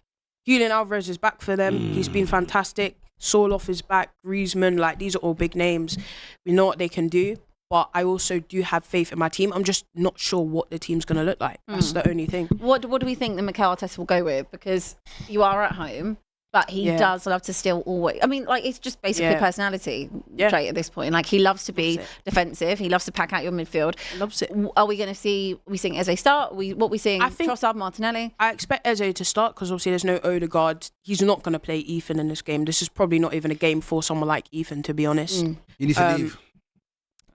B: Julian Alvarez is back for them. He's been fantastic. Sorloth is back. Griezmann, like these are all big names. We know what they can do, but I also do have faith in my team. I'm just not sure what the team's gonna look like. That's the only thing.
C: What do we think the Mikel Arteta will go with? Because you are at home, but he does love to still always. I mean, like it's just basically personality trait at this point. Like he loves to be defensive. He loves to pack out your midfield.
B: Loves it.
C: Are we going to see? We seeing Eze start? What we seeing?
B: I think-
C: Trossard, Martinelli.
B: I expect Eze to start because obviously there's no Odegaard. He's not going to play Ethan in this game. This is probably not even a game for someone like Ethan, to be honest.
A: You need to leave.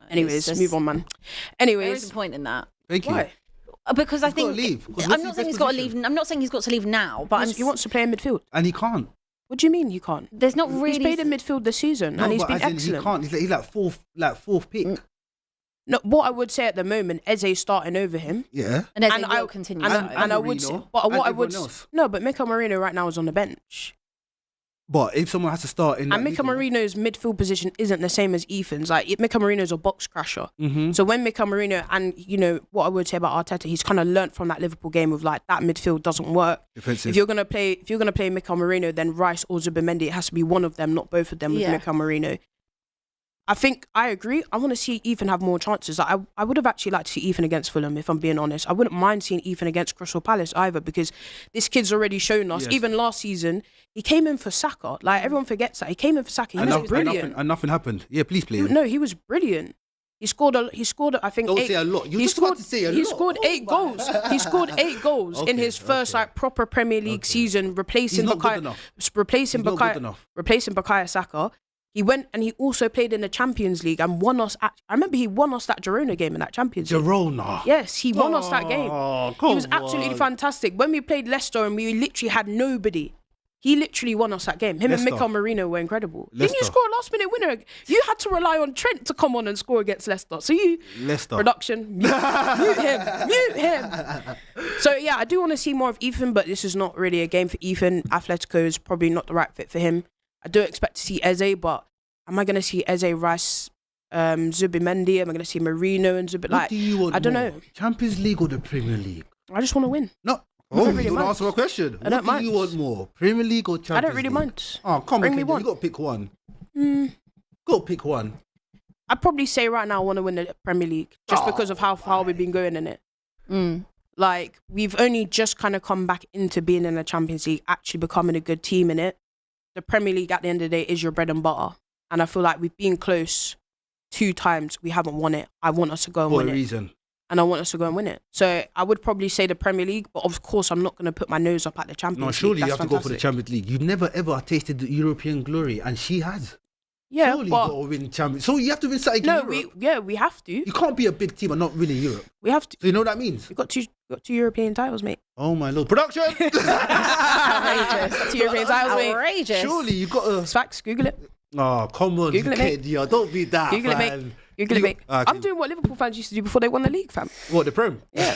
B: Anyways, move on, man.
C: There is
B: Anyways,
C: a point in that.
A: Thank you.
B: why?
C: Because I
A: He's gotta
C: think
A: leave, 'cause
C: I'm
A: what's
C: not
A: his
C: saying
A: best
C: he's got to
A: position?
C: leave. I'm not saying he's got to leave now, but
B: He wants to play in midfield.
A: And he can't.
B: What do you mean he can't?
C: there's not really.
B: He's played in midfield this season and he's
A: but
B: been
A: as in
B: excellent.
A: He can't. He's like fourth pick.
B: No, what I would say at the moment, Eze's starting over him.
A: Yeah.
C: and Eze
B: And
C: will
B: I-
C: continue.
B: And,
C: to
B: I,
C: play.
B: and I would say,
A: Marino,
B: but
A: and
B: what I would
A: everyone else.
B: no, but Mikel Marino right now is on the bench,
A: But if someone has to start in,
B: and
A: that
B: Mikel
A: middle-
B: Marino's midfield position isn't the same as Ethan's. Like Mikel Marino's a box crasher.
A: Mm-hmm.
B: So when Mikel Marino and you know what I would say about Arteta, he's kind of learnt from that Liverpool game of like that midfield doesn't work.
A: defensive.
B: If you're gonna play Mikel Marino, then Rice or Zubimendi, it has to be one of them, not both of them with
C: Yeah.
B: Mikel Marino. I think I agree. I want to see Ethan have more chances. I would have actually liked to see Ethan against Fulham, if I'm being honest. I wouldn't mind seeing Ethan against Crystal Palace either, because this kid's already shown us.
A: Yes.
B: Even last season, he came in for Saka. Like everyone forgets that he came in for Saka. He
A: and,
B: was
A: nothing,
B: brilliant.
A: and nothing happened. Yeah, please play him.
B: No, he was brilliant. He scored. I think.
A: Don't
B: 8,
A: say a lot. You
B: he
A: just
B: scored.
A: about to say a
B: he
A: lot.
B: scored 8 goals. He scored 8 goals in
A: Okay,
B: his first
A: okay.
B: like proper Premier League season,
A: He's
B: replacing
A: not good
B: Bukayo.
A: enough.
B: Replacing
A: He's not good enough.
B: Bukayo Saka. He went and he also played in the Champions League and won us. I remember he won us that Girona game in that Champions League.
A: Girona.
B: Yes, he won us that game.
A: Oh,
B: He was
A: come
B: absolutely
A: on.
B: fantastic. When we played Leicester and we literally had nobody, He literally won us that game. Him
A: Leicester.
B: and Mikel Merino were incredible. Didn't
A: Leicester.
B: you score a last minute winner? You had to rely on Trent to come on and score against Leicester. So you,
A: Leicester.
B: production, mute him. So yeah, I do want to see more of Ethan, but this is not really a game for Ethan. Atletico is probably not the right fit for him. I do expect to see Eze, but am I going to see Eze, Rice, Zubimendi? Am I going to see Merino and Zubi?
A: What do you want
B: I don't
A: more?
B: know.
A: Champions League or the Premier League?
B: I just want to win.
A: No.
B: I don't
A: Oh,
B: really
A: you want
B: mind.
A: to answer my question?
B: I don't
A: What do you
B: mind.
A: want more? Premier League or Champions League?
B: I don't really mind.
A: Oh, come
B: Bring
A: on,
B: me
A: Kendra,
B: one.
A: you got to pick one.
B: Mm.
A: Got to pick one.
B: I'd probably say right now I want to win the Premier League just because of how far we've been going in it. Like, we've only just kind of come back into being in the Champions League, actually becoming a good team in it. The Premier League at the end of the day is your bread and butter. And I feel like we've been close 2 times. We haven't won it. I want us to go and
A: For
B: win
A: a
B: it.
A: reason.
B: And I want us to go and win it. So I would probably say the Premier League, but of course I'm not going to put my nose up at the Champions
A: No,
B: League.
A: surely you
B: That's
A: have to go for the
B: fantastic.
A: Champions League. You've never ever tasted the European glory, and she has.
B: Yeah,
A: Surely you
B: but
A: got to win Champions. So you have to win something
B: no,
A: in Europe.
B: we have to.
A: You can't be a big team and not win in Europe.
B: We have to.
A: So you know what that means?
B: We got two European titles, mate.
A: Oh my lord, production!
C: Outrageous.
B: 2 European titles, mate.
C: Outrageous.
A: Surely you got to.
B: It's facts. Google it.
A: Oh, come on,
B: Google it, mate.
A: Kedia, don't be that.
B: Google it, mate.
A: man.
B: Google it, mate.
A: Okay.
B: I'm doing what Liverpool fans used to do before they won the league, fam.
A: What, the Prem?
B: Yeah.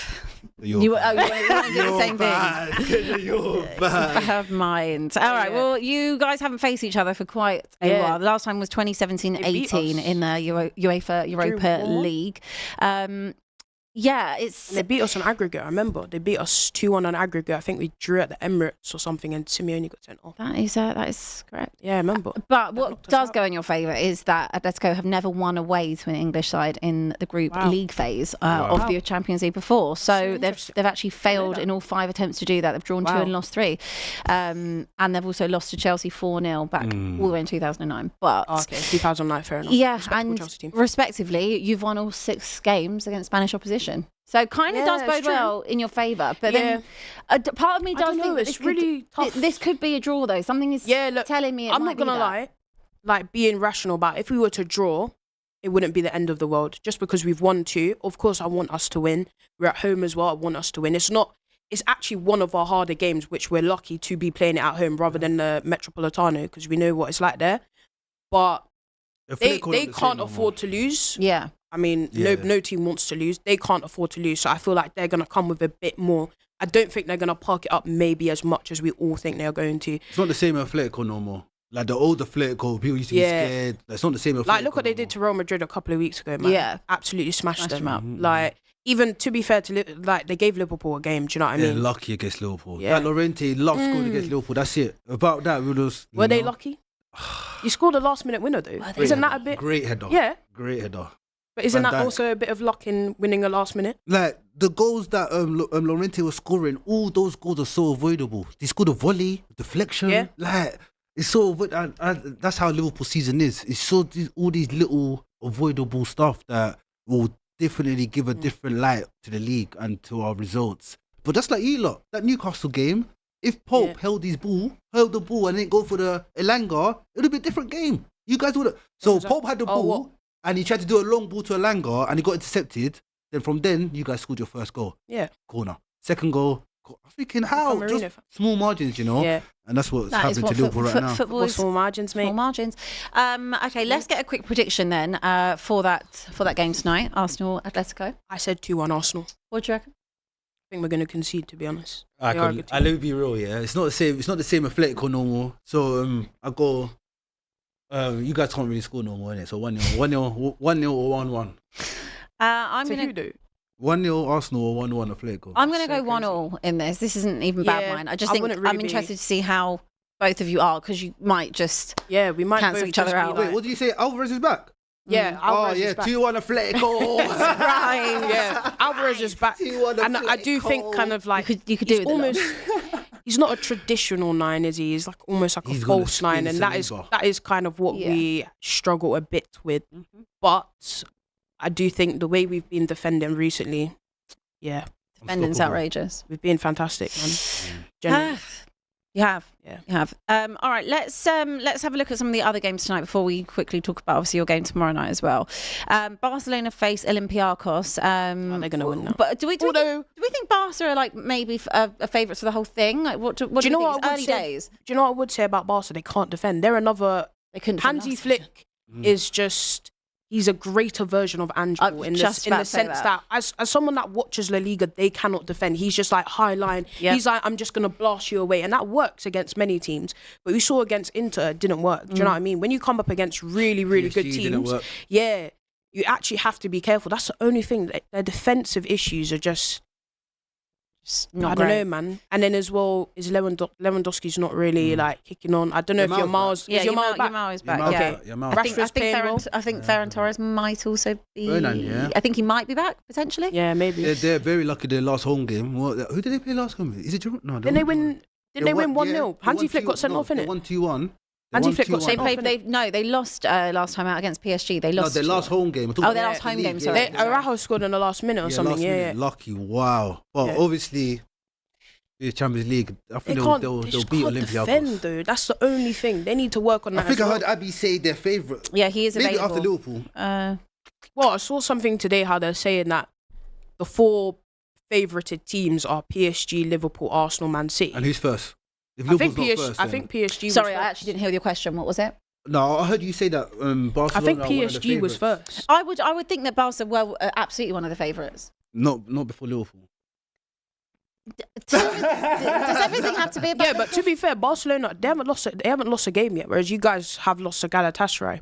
C: You want to do the same thing.
A: bad. Kedia, you're bad.
C: Have mind. All right.
B: Yeah.
C: Well, you guys haven't faced each other for quite a
B: Yeah.
C: while. The last time was
B: They beat
C: 2017-18
B: us.
C: in the UEFA Europa
B: Drew.
C: League. Yeah, it's
B: And they beat us on aggregate. I remember they beat us 2-1 on aggregate. I think we drew at the Emirates or something, and Simeone got sent off.
C: that is correct.
B: Yeah, I remember.
C: But what
B: knocked us
C: does
B: out.
C: go in your favour is that Atletico have never won away to an English side in the group
B: Wow.
C: league phase
A: Wow.
C: of the Champions League before. So they've
B: interesting.
C: actually failed in all 5 attempts to do that. They've drawn 2
B: Wow.
C: and lost 3. And they've also lost to Chelsea 4-0 back all the way in 2009. But
B: Oh, okay, 2009, fair enough.
C: yeah,
B: Respectable
C: and
B: Chelsea team.
C: respectively, you've won all 6 games against Spanish opposition. So kind of
B: Yeah,
C: does
B: it's
C: bode
B: true.
C: well in your favour. But
B: Yeah.
C: then part of me
B: I
C: does
B: don't know,
C: think that
B: it's
C: this
B: really
C: could,
B: tough.
C: this could be a draw though. Something is
B: Yeah, look,
C: telling me it
B: I'm
C: might
B: not gonna
C: be that.
B: lie. Like, being rational about it, if we were to draw, it wouldn't be the end of the world. Just because we've won 2, of course I want us to win. We're at home as well. I want us to win. It's actually one of our harder games, which we're lucky to be playing it at home rather than the Metropolitano, because we know what it's like there. But they can't afford to lose.
C: Yeah.
B: I mean,
A: Yeah.
B: no team wants to lose. They can't afford to lose. So I feel like they're going to come with a bit more. I don't think they're going to park it up maybe as much as we all think they're going to.
A: It's not the same Atletico no more. Like the old Atletico, people used to be
B: Yeah.
A: scared. It's not the same Atletico.
B: Like, look what they
A: no
B: did to
A: more.
B: Real Madrid a couple of weeks ago, man.
C: Yeah.
B: Absolutely smashed them.
C: them up.
B: Like, even to be fair to like, they gave Liverpool a game. Do you know what I
A: They're
B: mean?
A: lucky against Liverpool.
B: Yeah.
A: Like Llorente loves scoring against Liverpool. That's it. About that, we just.
B: Were they lucky? You scored a last minute winner, though.
C: they?
B: Isn't that a bit?
A: Great header.
B: Yeah.
A: Great header.
B: But isn't
A: Van
B: that
A: Dijk.
B: also a bit of luck in winning a last minute?
A: Like the goals that Llorente was scoring, all those goals are so avoidable. They scored a volley, deflection.
B: Yeah.
A: Like it's so and that's how Liverpool season is. It's so all these little avoidable stuff that will definitely give a different light to the league and to our results. But just like you lot, that Newcastle game, if Pope held the ball and didn't go for the Elanga, it would have been a different game. You guys would have. So
B: was that?
A: Pope had the
B: Oh,
A: ball.
B: what?
A: And he tried to do a long ball to Elanga and he got intercepted. Then from then, you guys scored your first goal.
B: Yeah.
A: Corner. Second goal. I'm thinking, how?
B: Marino.
A: Just small margins, you know?
B: Yeah.
A: And that's what's
C: That is
A: happening
C: what
A: to Liverpool right now.
C: football
B: What
C: is.
B: small margins, mate?
C: Small margins. Okay, let's get a quick prediction then for that game tonight. Arsenal, Atletico.
B: I said 2-1 Arsenal.
C: What do you reckon?
B: I think we're going to concede, to be honest.
A: I
B: They are a good team.
A: let me be real, yeah. It's not the same. It's not the same Atletico no more. So I go. You guys can't really score no more, innit? So 1-0, 1-0 or 1-1.
C: I'm
B: To
C: gonna
B: who, though?
A: 1-0 Arsenal or 1-1 Atletico.
C: I'm gonna
B: So
C: go 1-1 in this. This isn't even bad
B: Yeah,
C: mine. I just
B: I
C: think
B: wouldn't really
C: I'm
B: be-
C: interested to see how both of you are because you might just
B: Yeah, we might
C: Cancel
B: both
C: each other
B: just be
C: out.
A: Wait,
B: like-
A: what did you say? Alvarez is back?
B: Yeah,
A: Oh,
B: Alvarez
A: yeah.
B: is back.
A: 2-1 Atletico.
B: Right, yeah. Alvarez is back.
A: 2-1
B: And I do think
A: Atletico.
B: kind of like
C: you could do
B: he's
C: it.
B: almost he's not a traditional 9, is he? He's like almost like a
A: He's gonna
B: false 9,
A: spin
B: and
A: Saliba.
B: that is kind of what
C: Yeah.
B: we struggle a bit with. But I do think the way we've been defending recently, yeah,
C: Defending's
A: Unstoppable.
C: outrageous.
B: we've been fantastic, man. Genuinely.
C: You have.
B: Yeah.
C: You have. All right, let's have a look at some of the other games tonight before we quickly talk about obviously your game tomorrow night as well. Barcelona face Olympiacos.
B: They're going to win now.
C: But do we think Barca are like maybe favourites for the whole thing? Like, what do you know? What early days.
B: Do you know what I would say about Barca? They can't defend. They're another.
C: They couldn't.
B: Hansi Flick is just. He's a greater version of Angel in the sense that as someone that watches La Liga, they cannot defend. He's just like high line. Yeah. He's like, I'm just going to blast you away. And that works against many teams. But we saw against Inter, it didn't work. Do you know what I mean? When you come up against really, really good teams, yeah, you actually have to be careful. That's the only thing. Their defensive issues are just not great. I don't know, man. And then as well, is Lewandowski's not really like kicking on. I don't know if your Miles back.
C: Yamal is back. I think Ferran Torres might also be.
A: Fernan,
C: I think he might be back potentially.
B: Yeah, maybe.
A: They're very lucky. Their last home game. Who did they play last home? Is it no?
B: Didn't they win? Didn't they win 1-0? Hansi Flick got sent off, innit?
A: 1-2-1.
B: Hansi Flick got sent off.
C: They lost last time out against PSG. They lost.
A: No, their last home game.
C: Their last home game. Sorry.
B: Araujo scored in the last minute or something. Yeah.
A: Lucky. Wow. But obviously. The Champions League, I think they'll beat Olympiacos.
B: Defend, though. That's the only thing. They need to work on that.
A: I heard Abby say their favourite.
C: Yeah, he is available.
A: Maybe after Liverpool.
B: Well, I saw something today how they're saying that the 4 favoured teams are PSG, Liverpool, Arsenal, Man City.
A: And who's first?
B: I think PSG.
C: Sorry, I actually didn't hear your question. What was it?
A: No, I heard you say that Barcelona.
B: I think PSG was first.
C: I would think that Barca were absolutely one of the favourites.
A: Not before Liverpool.
C: Does everything have to be about?
B: Yeah, but to be fair, Barcelona they haven't lost a game yet, whereas you guys have lost to Galatasaray.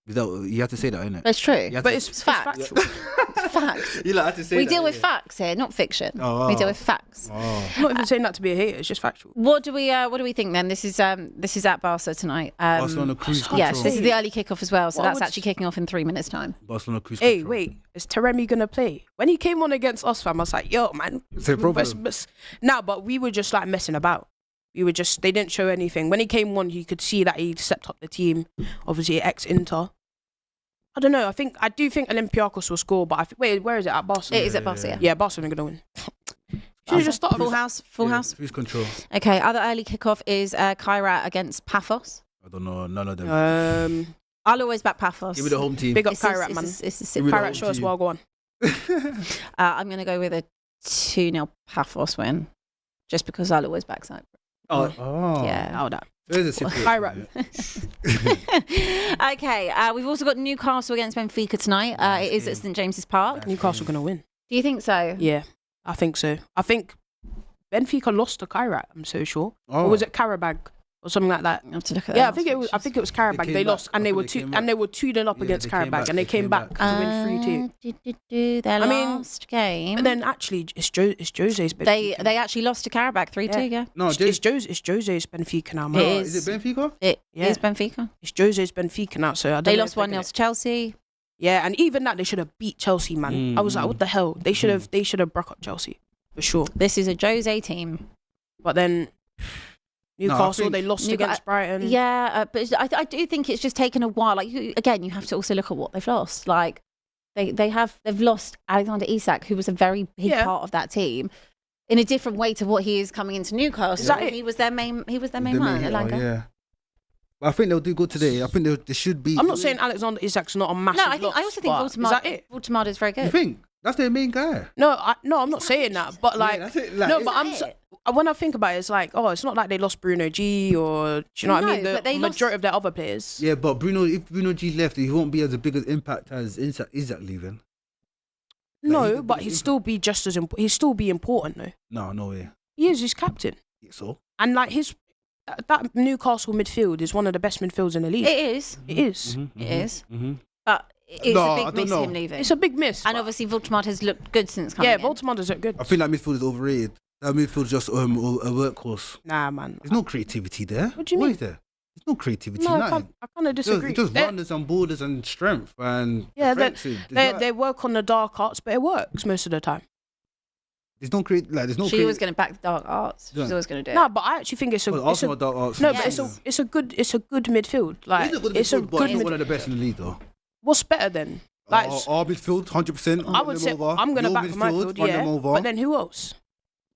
A: You have to say that, innit?
C: That's true,
B: but it's factual.
C: It's facts.
A: You have to say
C: we deal with facts here, not fiction. We deal with facts.
B: I'm not even saying that to be a hater. It's just factual.
C: What do we think then? This is at Barca tonight.
A: Barcelona cruise control.
C: Yes, this is the early kickoff as well, so that's actually kicking off in 3 minutes' time.
A: Barcelona cruise control.
B: Hey, wait, is Taremi gonna play? When he came on against us, fam, I was like, yo, man,
A: it's a problem.
B: But we were just like messing about. They didn't show anything. When he came on, you could see that he stepped up the team. Obviously, ex-Inter. I don't know. I do think Olympiacos will score, but where is it at Barcelona?
C: It is at Barcelona.
B: Yeah, Barcelona gonna win. Should just start
C: full house.
A: Cruise control.
C: Okay. Other early kickoff is Kairat against Paphos.
A: I don't know none of them.
C: I'll always back Paphos.
A: Give me the home team.
B: Big up Kairat, man. Kairat, show us well. Go on.
C: I'm gonna go with a 2-0 Paphos win, just because I'll always back Cyprus.
A: Oh.
C: Yeah.
B: How that.
A: Kairat.
C: Okay, we've also got Newcastle against Benfica tonight. It is at St James's Park.
B: Newcastle going to win.
C: Do you think so?
B: Yeah, I think so. I think Benfica lost to Kairat, I'm so sure. Or was it Karabag or something like that?
C: I have to look at that.
B: Yeah, I think it was Karabag. They lost and they were 2-0 up against Karabag and they came back to win
C: 3-2. Their last game.
B: But then actually it's Jose's Benfica.
C: They actually lost to Karabag 3-2, yeah.
B: No, it's Jose's Benfica now, man.
C: Is
A: it Benfica?
C: It is Benfica.
B: It's Jose's Benfica now, so I don't know.
C: They lost 1-0 to Chelsea.
B: Yeah, and even that they should have beat Chelsea, man. I was like, what the hell? They should have broke up Chelsea for sure.
C: This is a Jose team.
B: But then Newcastle, they lost against Brighton.
C: Yeah, but I do think it's just taken a while. Like you have to also look at what they've lost. Like they've lost Alexander Isak, who was a very big part of that team, in a different way to what he is coming into Newcastle.
B: Is that it?
C: He was their main man.
A: Yeah. I think they'll do good today. I think they should be.
B: I'm not saying Alexander Isak's not a massive loss.
C: I also think Voltemade is very good.
A: You think? That's their main guy.
B: No, I'm not saying that. But when I think about it, it's like, it's not like they lost Bruno G or, do you know what I mean? The majority of their other players.
A: Yeah, but if Bruno G left, he won't be as a big an impact as Isak leaving.
B: No, but he'd still be just as important. He'd still be important though.
A: No way.
B: He is his captain.
A: Yeah, so?
B: And like that Newcastle midfield is one of the best midfields in the league.
C: It is.
B: It is.
C: It is. But it's a big miss him leaving.
B: It's a big miss.
C: And obviously Voltemade has looked good since coming in.
B: Yeah, Voltemade has looked good.
A: I feel like midfield is overrated. That midfield is just a workhorse.
B: Nah, man.
A: There's no creativity there.
B: What do you mean?
A: What is there? There's no creativity.
B: No, I kind of disagree.
A: Just runners and borders and strength and
B: they work on the dark arts, but it works most of the time.
A: There's no
C: She was going to back the dark arts. She's always going to do it.
B: No, but I actually think it's a
A: dark arts.
B: No, but it's a good midfield. Like it's a good midfield.
A: One of the best in the league, though.
B: What's better then? Like
A: our midfield, 100%.
B: I would say I'm going to back my midfield, yeah. But then who else?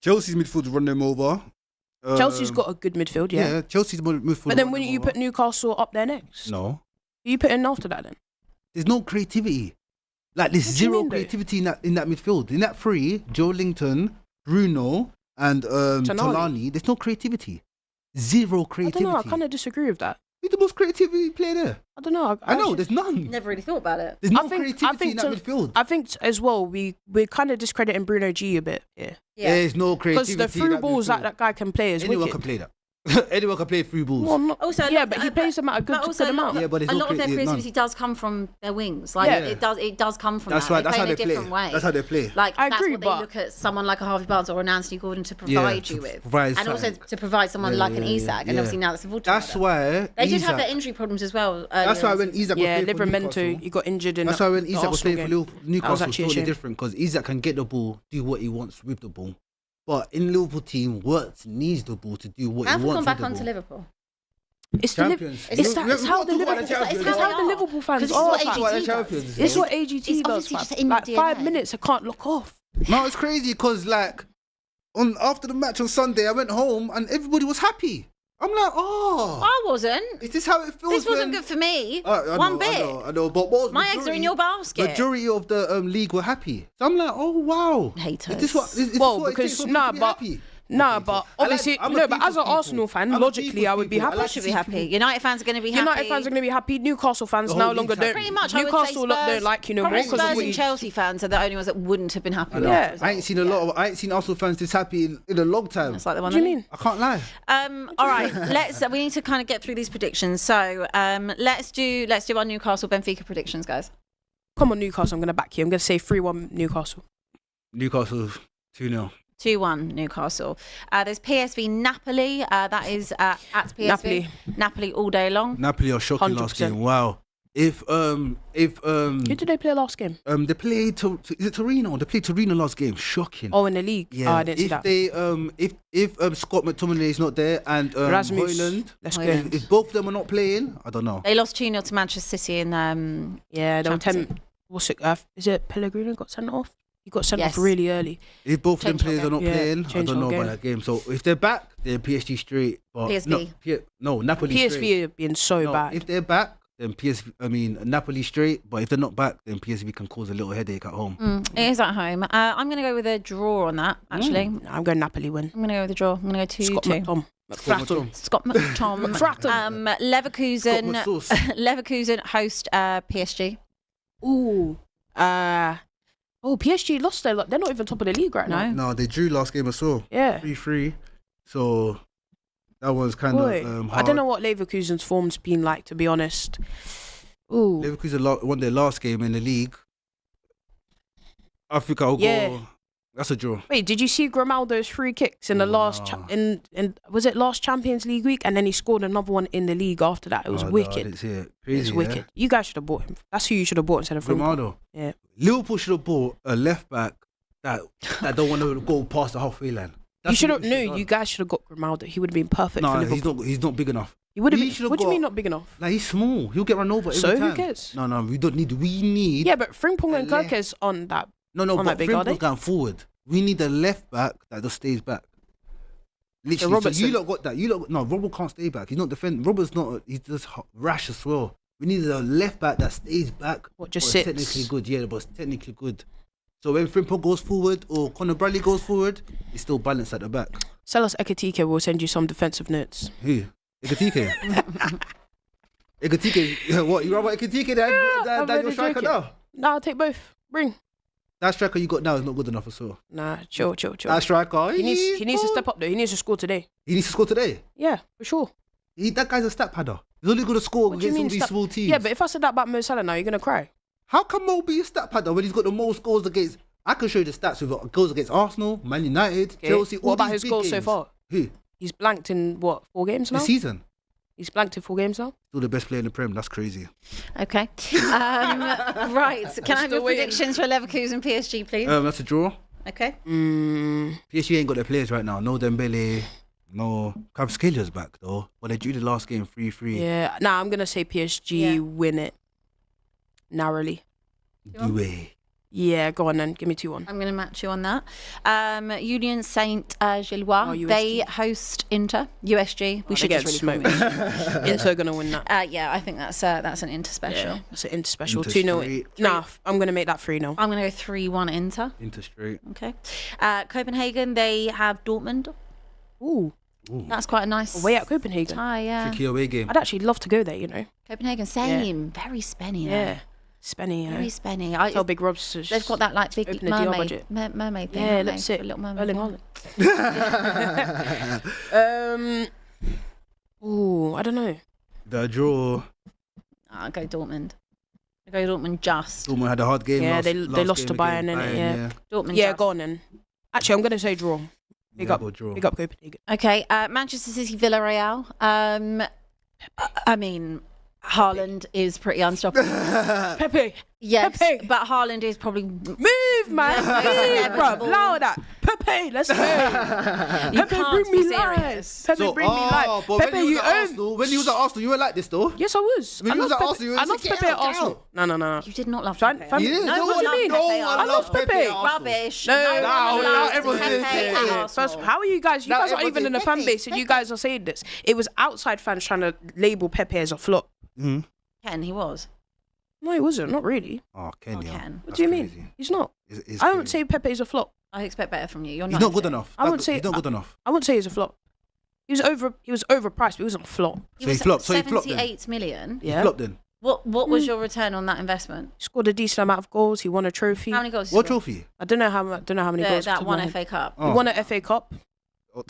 A: Chelsea's midfield run them over.
B: Chelsea's got a good midfield, yeah.
A: Chelsea's midfield.
B: But then wouldn't you put Newcastle up there next?
A: No.
B: Who you put in after that then?
A: There's no creativity. Like there's
B: What do you
A: zero
B: mean, though?
A: creativity in that midfield. In that three, Joe Linton, Bruno, and Talani, there's no creativity. Zero
B: I
A: creativity.
B: don't know. I kind of disagree with that.
A: Who's the most creativity player there?
B: I don't know.
A: I know, there's none.
C: Never really thought about it.
A: There's no
B: I think
A: creativity in that midfield.
B: I think as well we're kind of discrediting Bruno G a bit. Yeah.
A: There's no creativity.
B: Because the through balls that guy can play is
A: anyone
B: wicked.
A: can play that. Anyone can play through balls.
B: Well, not,
C: Also,
B: yeah, but he plays them at a good amount.
A: Yeah, but
C: a
A: there's no
C: lot of their
A: creativity,
C: creativity does come from their wings. Like
B: Yeah.
C: it does come from
A: That's
C: that.
A: right.
C: They
A: That's
C: play
A: how
C: in a
A: they
C: different
A: play.
C: way.
A: That's how they play.
C: Like
B: I
C: that's
B: agree,
C: what they
B: but-
C: look at someone like a Harvey Barnes or an Anthony Gordon to provide you with,
A: provide
C: and also
A: something.
C: to provide someone like an Isak. And
A: yeah.
C: obviously now that's a
A: That's why
C: they did have
A: Isak-
C: their injury problems as well.
A: That's why when
C: earlier
A: Isak was
B: Yeah,
A: playing for
B: Livramento,
A: Newcastle,
B: he got injured in
A: that's
B: the,
A: why when
B: the
A: Isak was
B: Arsenal
A: playing for
B: game.
A: Newcastle, was
B: actually a
A: totally
B: shame.
A: different because Isak can get the ball, do what he wants with the ball. But in Liverpool team, Wirtz needs the ball to do what
C: Have
A: he
C: we
A: wants
C: gone back
A: with the
C: onto
A: ball.
C: Liverpool?
B: It's the
A: Champions.
B: it's how the Liverpool fans
C: Because
B: are.
C: this is what AGT does.
A: Champions.
B: It's what AGT
C: It's
B: does.
C: obviously
B: fam.
C: just in
B: Like
C: the
B: 5
C: DNA.
B: minutes, I can't look off.
A: No, it's crazy because like after the match on Sunday, I went home and everybody was happy. I'm like, oh,
C: I wasn't.
A: is this how it feels?
C: This wasn't
A: when-
C: good for me.
A: I
C: One
A: know,
C: bit.
A: I know, but what was
C: My eggs are in your basket.
A: Majority of the league were happy. So I'm like, oh wow.
C: Haters.
A: Is this what? Is
B: Well,
A: what it takes
B: because
A: for people to be
B: but
A: happy?
B: nah, but
A: I like-
B: obviously
A: I'm a
B: no. But as
A: people's
B: an
A: people.
B: Arsenal fan,
A: I'm a
B: logically,
A: people's
B: I would be
A: people. I
B: happy.
A: like
C: I should be happy. United fans are going to be happy.
B: United fans are going to be happy. Newcastle fans
A: The
B: no
A: whole
B: longer
A: league's
B: don't.
A: happy.
C: Pretty much, I would
B: Newcastle
C: say
B: don't
C: Spurs,
B: like you no more
C: probably
B: because of
C: Spurs
B: what
C: and
B: you.
C: Chelsea fans are the only ones that wouldn't have been happy. With
B: Yeah.
C: that
A: I ain't seen a lot of. I ain't seen Arsenal fans this happy in a long time.
C: It's like the one.
B: What do you mean?
A: I can't lie.
C: All right, we need to kind of get through these predictions. So let's do our Newcastle Benfica predictions, guys.
B: Come on, Newcastle. I'm going to back you. I'm going to say 3-1 Newcastle.
A: Newcastle 2-0.
C: 2-1 Newcastle. There's PSV Napoli. That is at PSV. Napoli all day long.
A: Napoli are shocking last
B: 100%.
A: game. Wow. If
B: Who did they play last game?
A: they played is it Torino? They played Torino last game. Shocking.
B: Oh, in the league.
A: Yeah.
B: Oh, I didn't see
A: if
B: that.
A: they if Scott McTominay is not there and
B: Rasmus.
A: Højlund,
B: Let's go.
C: Højlund.
A: if both of them are not playing, I don't know.
C: They lost 2-0 to Manchester City in
B: Yeah, they were
C: Champions
B: 10. What's it? Is it Pellegrino got sent off? He got sent
C: Yes.
B: off really early.
A: If both of them
C: Change
A: players
C: whole
A: are not
B: game. Yeah,
A: playing, I
B: change
A: don't know
B: whole
A: about that game. So if they're back, they're PSG straight. But
C: PSV.
A: No, Napoli straight.
B: PSV have been so
A: No,
B: bad.
A: if they're back, then Napoli straight. But if they're not back, then PSV can cause a little headache at home.
C: It is at home. I'm going to go with a draw on that, actually.
B: I'm going Napoli win.
C: I'm going to go with a draw. I'm going to go 2-2.
B: Scott McTom. McFratton.
C: Scott McTom.
B: McFratton.
C: Leverkusen.
A: Scott McSauce.
C: Leverkusen host PSG.
B: Ooh. PSG lost their. They're not even top of the league right now.
A: No, they drew last game as well.
B: Yeah.
A: 3-3. So that was kind
B: Boy,
A: of
B: I
A: hard.
B: don't know what Leverkusen's form's been like, to be honest. Ooh.
A: Leverkusen won their last game in the league. I think I'll
B: Yeah.
A: go. That's a draw.
B: Wait, did you see Grimaldo's free kicks in the last in was it last Champions League week? And then he scored another one in the league after that. It was
A: Oh, no, I
B: wicked.
A: didn't see it.
B: It
A: Crazy,
B: was
A: yeah?
B: wicked. You guys should have bought him. That's who you should have bought instead of Frimpong.
A: Grimaldo.
B: Yeah.
A: Liverpool should have bought a left back that don't want to go past the halfway line.
B: You should have.
A: what we
B: No,
A: should've
B: you
A: done.
B: guys should have got Grimaldo. He would have been perfect for
A: No,
B: Liverpool.
A: he's not big enough.
B: He would have
A: he
B: been.
A: should've
B: What do you mean
A: got-
B: not big enough?
A: Like he's small. He'll get run over every
B: So
A: time.
B: who cares?
A: No, we don't need. We need.
B: Yeah, but Frimpong and
A: a left-
B: Kirkes on that.
A: No,
B: on
A: but
B: that big, are they?
A: Frimpong's going forward. We need a left back that just stays back. Literally, so
B: Robertson.
A: you lot got that. No, Robert can't stay back. He's not defending. Robert's not. He's just rash as well. We need a left back that stays back.
B: What, just
A: but
B: sits?
A: technically good. Yeah, but it's technically good. So when Frimpong goes forward or Conor Bradley goes forward, it's still balanced at the back.
B: Sell us Ekatike. We'll send you some defensive notes.
A: Who? Ekatike. Ekatike. What? You rather Ekatike than
B: I'm
A: your
B: really
A: striker
B: joking.
A: now?
B: Nah, I'll take both. Bring.
A: That striker you got now is not good enough as well.
B: Nah, chill.
A: That striker.
B: He needs to step up though. He needs to score today.
A: He needs to score today.
B: Yeah, for sure.
A: That guy's a stat padder. He's only going to score
B: What do you
A: against all
B: mean
A: these
B: step-
A: small teams.
B: Yeah, but if I said that about Mo Salah now, you're gonna cry.
A: How can Mo be a stat padder when he's got the most goals against? I can show you the stats with goals against Arsenal, Man United,
B: Okay.
A: Chelsea.
B: What
A: all
B: about
A: these
B: his
A: big
B: goals so
A: games.
B: far?
A: Who?
B: He's blanked in what 4 games now?
A: This season.
B: He's blanked in 4 games now.
A: Still the best player in the Prem. That's crazy.
C: Okay. Right. Can I have your
B: Still waiting.
C: predictions for Leverkusen PSG, please?
A: That's a draw.
C: Okay.
A: PSG ain't got their players right now. No Dembele. No. Kvaratskhelia back though. But they drew the last game 3-3.
B: Yeah. Nah, I'm gonna say PSG
C: Yeah.
B: win it narrowly.
A: Do it.
B: Yeah, go on then. Give me 2-1.
C: I'm going to match you on that. Union Saint-Gilloise,
B: USG.
C: they host Inter. USG.
B: We should get smoked. Inter gonna win that.
C: Yeah, I think that's an Inter special.
B: Yeah, that's an Inter special.
A: Inter
B: 2-0.
A: straight.
B: Nah, I'm gonna make that 3-0.
C: I'm going to go 3-1 Inter.
A: Inter straight.
C: Okay. Copenhagen, they have Dortmund.
B: Ooh,
C: That's quite a nice
B: away at Copenhagen.
C: tie, yeah.
A: Tricky away game.
B: I'd actually love to go there. You know.
C: Copenhagen, same. Very spenny.
B: Yeah, Spenny. You know.
C: Very spenny.
B: Tell Big Rob's to
C: They've got that like big
B: open the DR
C: mermaid,
B: budget.
C: mermaid thing.
B: Yeah,
C: haven't
B: let's
C: they?
B: sit.
C: A little mermaid.
B: Erling
C: thing.
B: Haaland. Ooh, I don't know.
A: The draw.
C: I'll go Dortmund. I'll go Dortmund just.
A: Dortmund had a hard game.
B: Yeah,
A: last,
B: they
A: last
B: lost
A: game
B: to
A: against
B: Bayern, innit?
A: Bayern,
B: Yeah.
C: Dortmund
B: Yeah,
C: just.
B: go on then. Actually, I'm gonna say draw. Big
A: Yeah,
B: up,
A: go draw.
B: big up Copenhagen.
C: Okay, Manchester City, Villarreal. I mean, Haaland is pretty unstoppable.
B: Pepe,
C: Yes,
B: Pepe.
C: but Haaland is probably.
B: move, man,
C: Yeah,
B: move,
C: inevitable.
B: bruv. Louder. Pepe, let's go.
C: You
B: Pepe,
C: can't
B: bring
C: be
B: me
C: serious.
B: life. Pepe, bring me life.
A: but
B: Pepe,
A: when
B: you
A: was at
B: own.
A: Arsenal, when he was at Arsenal, you were like this though.
B: Yes, I was.
A: When
B: I
A: you was
B: love
A: at
B: Pepe.
A: Arsenal, you
B: I
A: was
B: love
A: like,
B: Pepe
A: get
B: at
A: out,
B: Arsenal.
A: get out.
B: No.
C: You did not love
B: Fam-
C: Pepe.
B: fam-
A: You didn't?
C: No
A: No,
C: one
B: what do you
C: loved
B: mean?
C: Pepe at
B: I love
C: Arsenal.
B: Pepe.
A: at Arsenal.
C: Rubbish.
B: No,
C: one
A: now
C: loved
A: everyone's
C: Pepe
A: doing
C: at
A: it.
C: Arsenal.
B: First, how are you guys? You
A: Now
B: guys aren't
A: everyone's
B: even in the
A: doing
B: fan
C: Pepe.
B: base, and you guys are saying this. It was outside fans trying to label Pepe as a flop.
C: Ken, he was.
B: No, he wasn't. Not really.
A: Oh, Kenya.
C: Ken.
B: What do you mean? He's not. I wouldn't say Pepe is a flop.
C: I expect better from you. You're
A: He's
C: not
A: not good enough.
B: I wouldn't say-
A: he's not good enough.
B: I wouldn't say he's a flop. He was overpriced, but he wasn't a flop.
C: He
A: So he
C: was
A: flopped. So he flopped then.
C: 78 million.
B: Yeah.
A: Flop then.
C: What was your return on that investment?
B: He scored a decent amount of goals. He won a trophy.
C: How many goals? did
A: What
C: he score?
A: trophy?
B: I don't know how many goals.
C: That
B: off
C: one
B: the top of my head.
C: FA Cup.
B: He
A: Oh.
B: won an FA Cup.
A: Oh.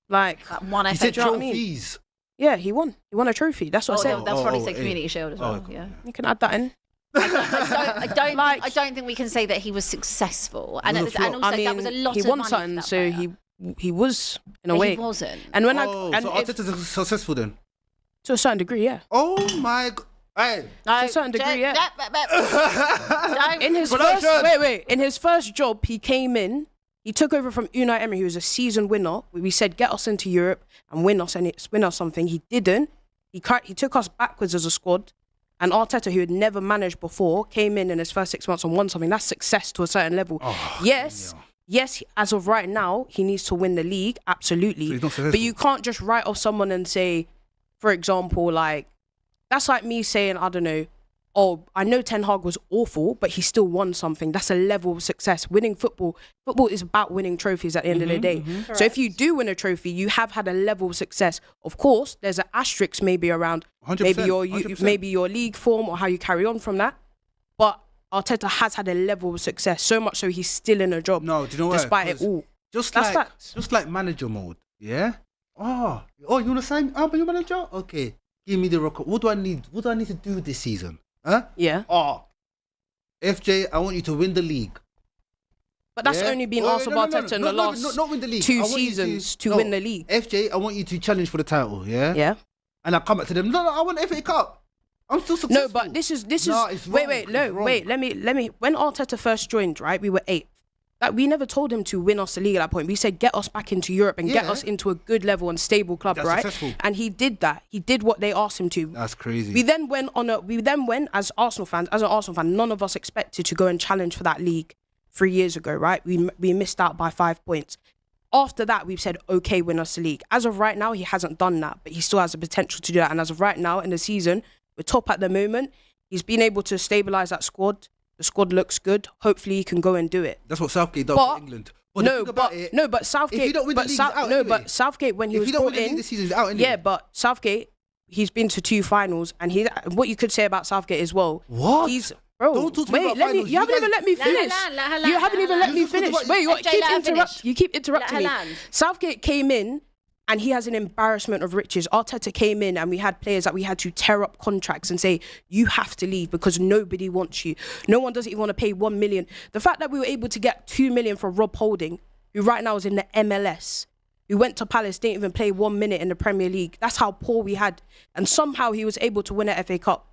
B: Like,
C: That one
A: He
C: FA
A: said
B: do you know
C: Cup.
B: what I mean?
A: trophies.
B: yeah, he won. He won a trophy. That's what I said.
C: That's probably
A: oh,
C: the
A: yeah.
C: Community Shield as well.
A: Oh,
C: Yeah.
B: You can add that in.
C: I don't think we can say that he was successful. And,
A: He was a
C: and
A: flop.
C: also
B: I mean,
C: that was a lot
B: he
C: of
B: won
C: money
B: something,
C: for that
B: so
C: player.
B: he was in a
C: But
B: way.
C: he wasn't.
B: And when
A: Oh,
B: and
A: so
B: if,
A: Arteta's successful then.
B: to a certain degree, yeah.
A: Oh my god. Hey.
C: No,
B: To a certain degree, yeah.
C: Don't-
B: In his
A: Production.
B: first in his first job, he came in. He took over from Unai Emery, who was a seasoned winner. We said, get us into Europe and win us something. He didn't. He took us backwards as a squad. And Arteta, who had never managed before, came in his first 6 months and won something. That's success to a certain level. Yes, as of right now, he needs to win the league, absolutely.
A: So he's not successful.
B: But you can't just write off someone and say, for example, like, that's like me saying, I don't know, oh, I know Ten Hag was awful, but he still won something. That's a level of success. Winning football is about winning trophies at the end of the day. So if you do win a trophy, you have had a level of success. Of course, there's an asterisk maybe around
A: 100%,
B: maybe your league form or how you carry on from that. But Arteta has had a level of success, so much so he's still in a job.
A: No, do you know why?
B: Despite it
A: 'Cause
B: all.
A: Just
B: That's
A: like
B: facts.
A: just like manager mode. Yeah. Oh, you wanna sign? Oh, but you manager? Okay. Give me the record. What do I need? What do I need to do this season? Huh?
B: Yeah.
A: Oh, FJ, I want you to win the league.
B: But that's
A: Yeah?
B: only been
A: Oh,
B: asked of Arteta in the last
A: not win the league. I
B: 2
A: want you
B: seasons to win the league.
A: FJ, I want you to challenge for the title. Yeah.
B: Yeah.
A: And I come back to them. No, I want the FA Cup. I'm still successful.
B: No, but this is
A: Nah, it's
B: wait,
A: wrong, it's wrong.
B: wait. Let me. When Arteta first joined, right, we were 8th. Like, we never told him to win us the league at that point. We said get us back into Europe and get
A: Yeah.
B: us into a good level and stable club,
A: That's
B: right?
A: successful.
B: And he did that. He did what they asked him to.
A: That's crazy.
B: We then went as an Arsenal fan, none of us expected to go and challenge for that league 3 years ago, right? We missed out by 5 points. After that, we've said, okay, win us the league. As of right now, he hasn't done that, but he still has the potential to do that. And as of right now, in the season, we're top at the moment. He's been able to stabilise that squad. The squad looks good. Hopefully, he can go and do it.
A: That's what Southgate does
B: But-
A: for England. But the thing about it,
B: but Southgate.
A: if you don't win the
B: but
A: league, he's out
B: no,
A: anyway.
B: but Southgate when he
A: if
B: was
A: you don't win
B: brought
A: the league
B: in,
A: this season, he's out anyway.
B: yeah, but Southgate, he's been to 2 finals, and what you could say about Southgate as well.
A: What?
B: He's bro.
A: Don't talk to me
B: wait,
A: about
B: let me.
A: finals.
B: You
A: You
B: haven't
A: guys-
B: even let me
C: Let her
B: finish.
C: land, let her
B: You
C: land,
B: haven't
C: let
B: even
C: her
B: let
C: land.
B: me
A: You just talk
B: finish.
A: about-
B: Wait,
C: FJ, let her
B: you keep
C: Let
B: interrupting
C: her
B: me.
C: land.
B: Southgate came in. And he has an embarrassment of riches. Arteta came in and we had players that we had to tear up contracts and say, you have to leave because nobody wants you. No one doesn't even want to pay 1 million. The fact that we were able to get 2 million for Rob Holding, who right now is in the MLS, who went to Palace, didn't even play 1 minute in the Premier League. That's how poor we had. And somehow he was able to win an FA Cup.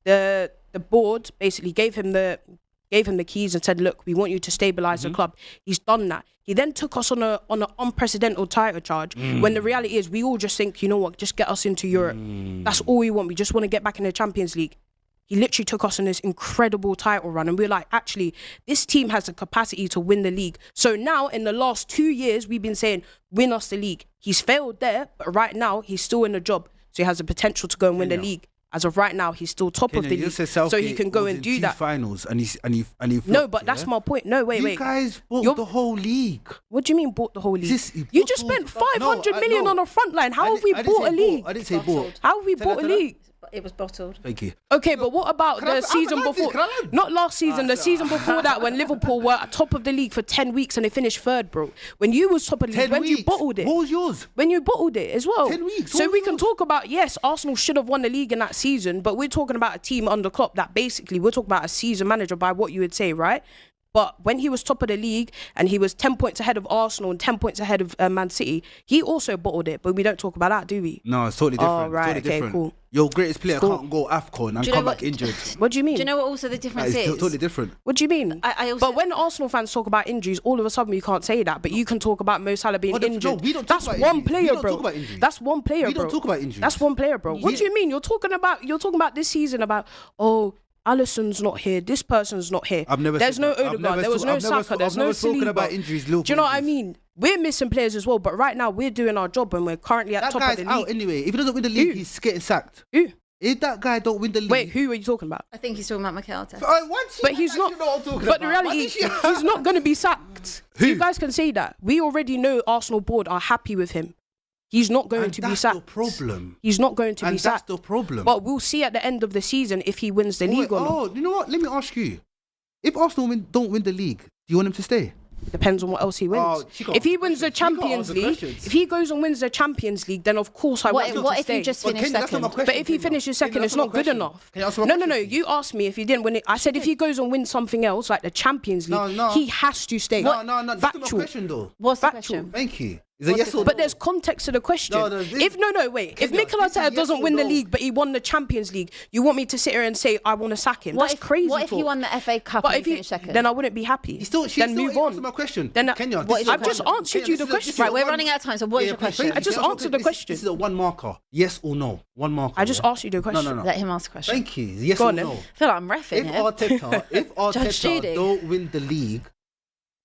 B: The board basically gave him the keys and said, look, we want you to stabilise the club. He's done that. He then took us on an unprecedented title charge when the reality is we all just think, you know what, just get us into Europe. That's all we want. We just want to get back in the Champions League. he literally took us on this incredible title run, and we're like, actually, this team has the capacity to win the league. So now, in the last 2 years, we've been saying, win us the league. He's failed there, but right now, he's still in the job. So he has the potential to go and win the league. As of right now, he's still top of the league, so he can go and do that.
A: Finals and he
B: no, but that's my point. No, wait.
A: You guys bought the whole league.
B: What do you mean bought the whole league? You just spent 500 million on a front line. How have we bought a league?
A: I didn't say bought.
B: How have we bought a league?
C: It was bottled.
A: Thank you.
B: Okay, but what about the season before? Not last season, the season before that, when Liverpool were at top of the league for 10 weeks and they finished third, bro. When you was top of the league, when you bottled it.
A: What was yours?
B: When you bottled it as well.
A: 10 weeks.
B: So we can talk about, yes, Arsenal should have won the league in that season, but we're talking about a team under Klopp that basically, we're talking about a season manager by what you would say, right? But when he was top of the league and he was 10 points ahead of Arsenal and 10 points ahead of Man City, he also bottled it. But we don't talk about that, do we?
A: No, it's totally different.
B: Oh, right,
A: totally
B: okay,
A: different.
B: cool.
A: Your greatest player can't go AFCON and come back injured.
B: What do you mean?
C: Do you know what also the difference
A: It's
C: is?
A: totally different.
B: What do you mean?
C: I also,
B: but when Arsenal fans talk about injuries, all of a sudden you can't say that. But you can talk about Mo Salah being injured.
A: No, we don't talk
B: That's
A: about
B: one
A: injuries.
B: player,
A: We don't
B: bro.
A: talk about injuries.
B: That's one player, bro.
A: We don't talk about injuries.
B: That's one player, bro. What do you mean? You're talking about this season about, oh, Alisson's not here. This person's not here. There's no Odegaard. There was no Saka. There's no Saliba.
A: About injuries.
B: Do you know what I mean? We're missing players as well. But right now we're doing our job and we're currently at top of the league.
A: That guy's out anyway. If he doesn't win the league, he's getting sacked.
B: Who?
A: If that guy don't win the league.
B: Wait, who are you talking about?
C: I think he's talking about Mikel Arteta.
B: But he's not. But the reality, he's not going to be sacked. You guys can say that. We already know Arsenal board are happy with him. He's not going to be sacked.
A: That's the problem.
B: He's not going to be sacked.
A: That's the problem.
B: But we'll see at the end of the season if he wins the league or not.
A: Oh, you know what? Let me ask you. If Arsenal don't win the league, do you want him to stay?
B: Depends on what else he wins. If he wins the Champions League, if he goes and wins the Champions League, then of course I want him to stay.
C: What if he just finished second?
B: But if he finishes second, it's not good enough. No. You asked me if he didn't win it. I said if he goes and wins something else, like the Champions League, he has to stay.
A: No. That's
B: Factual.
A: not my question, though.
C: What's the question?
A: Thank you. Is it yes or no?
B: But there's context to the question. If Mikel Arteta doesn't win the league, but he won the Champions League, you want me to sit here and say I want to sack him? That's crazy.
C: What if he won the FA Cup and he finished second?
B: Then I wouldn't be happy.
A: Then move on. My question.
B: Then
A: Kenya,
B: I've just answered you the question.
C: Right, we're running out of time. So what is your question?
B: I just answered the question.
A: This is a one marker. Yes or no? One marker.
B: I just asked you the question.
A: No.
C: Let him ask the question.
A: Thank you. Yes or no?
C: I feel like I'm reffing him.
A: If Arteta don't win the league,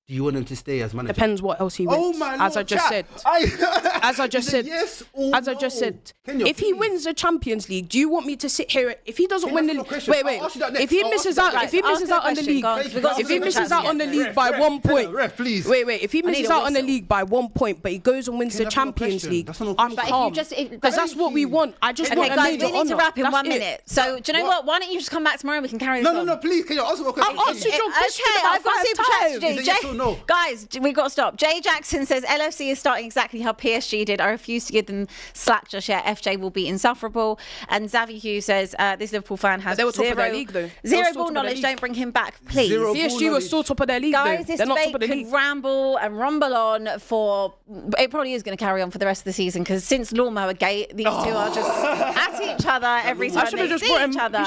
A: do you want him to stay as manager?
B: Depends what else he wins.
A: Oh my Lord,
B: as I just said.
A: Yes or
B: as I just said. If he wins the Champions League, do you want me to sit here? If he doesn't win the league, wait. If he misses out on the league, if he misses out on the league by 1 point, wait. If he misses out on the league by 1 point, but he goes and wins the Champions League, I'm calm. Because that's what we want. I just want a major
C: honour. We need to wrap in 1 minute. So do you know what? Why don't you just come back tomorrow and we can carry this on?
A: No, please. Can you answer my question?
B: I've answered your question
C: I've got super chats to do.
A: Yes or no?
C: Guys, we've got to stop. Jay Jackson says LFC is starting exactly how PSG did. I refuse to give them slack just yet. FJ will be insufferable. And Xavi Hughes says this Liverpool fan has
B: they were top of their league, though.
C: Zero ball knowledge. Don't bring him back, please.
B: PSG was still top of their league,
C: guys.
B: Though.
C: This debate could ramble and rumble on for. It probably is going to carry on for the rest of the season because since Lawnmower Gate, these two are just at each other every time they see each other.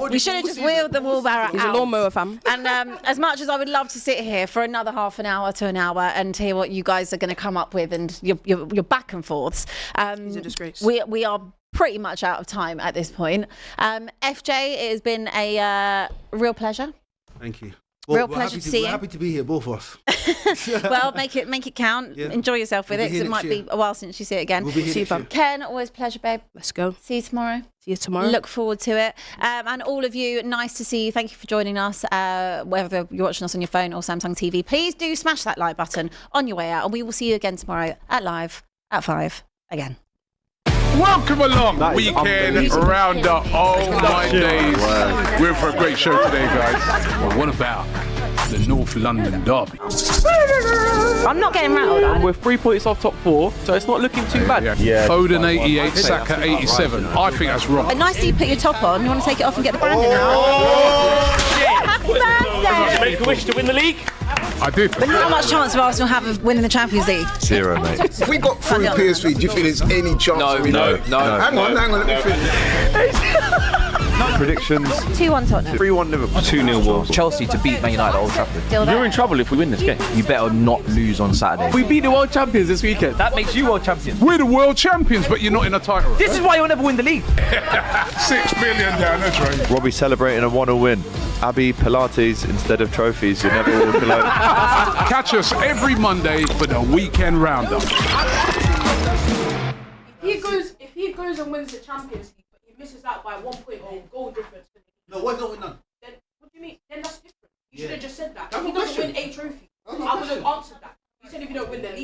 C: We should have just wheeled the wheelbarrow out.
B: He's a lawnmower fam.
C: And as much as I would love to sit here for another half an hour to an hour and hear what you guys are going to come up with and your back and forths,
B: he's a disgrace.
C: We are pretty much out of time at this point. FJ, it has been a real pleasure.
A: Thank you.
C: Real pleasure to see you.
A: We're happy to be here, both of us.
C: Well, make it count. Yeah. Enjoy yourself with it because it might be a while since you see it again.
A: We'll be here next year.
C: Ken, always a pleasure, babe.
B: Let's go.
C: See you tomorrow.
B: See you tomorrow.
C: Look forward to it. And all of you, nice to see you. Thank you for joining us. Whether you're watching us on your phone or Samsung TV, please do smash that like button on your way out. And we will see you again tomorrow at Live at 5 again.
D: Welcome along, weekend roundup. Oh my days. We're in for a great show today, guys. Well, what about the North London derby?
C: I'm not getting rattled.
E: We're 3 points off top 4, so it's not looking too bad.
D: Yeah. Foden 88, Saka 87. I think that's wrong.
C: Nicely put your top on. You want to take it off and get the branding out? Happy birthday!
E: Make a wish to win the league.
D: I did.
C: How much chance of Arsenal have of winning the Champions League?
F: 0, mate. If we got through PSV, do you think there's any chance?
E: No.
F: Hang on, let me finish. Predictions.
C: 2-1 Tottenham.
F: 3-1 Liverpool.
G: 2-0 Wolves. Chelsea to beat Man United at Old Trafford.
C: Still there.
E: You're in trouble if we win this game.
G: You better not lose on Saturday.
E: We beat the world champions this weekend.
G: That makes you world champion.
D: We're the world champions, but you're not in a title race.
E: This is why you'll never win the league.
D: 6 billion down the drain.
F: Robbie celebrating a 1-0 win. Abby Pilates instead of trophies. You're never walking alone.
D: Catch us every Monday for the weekend roundup.
B: If he goes and wins the Champions League, but he misses out by 1 point or goal difference.
A: No, what's not none?
B: Then what do you mean? Then that's different. You should have just said that.
A: That's
B: If he
A: my
B: doesn't
A: question.
B: win a trophy,
A: That's my
B: I would have
A: question.
B: answered that. You said if you don't win the league.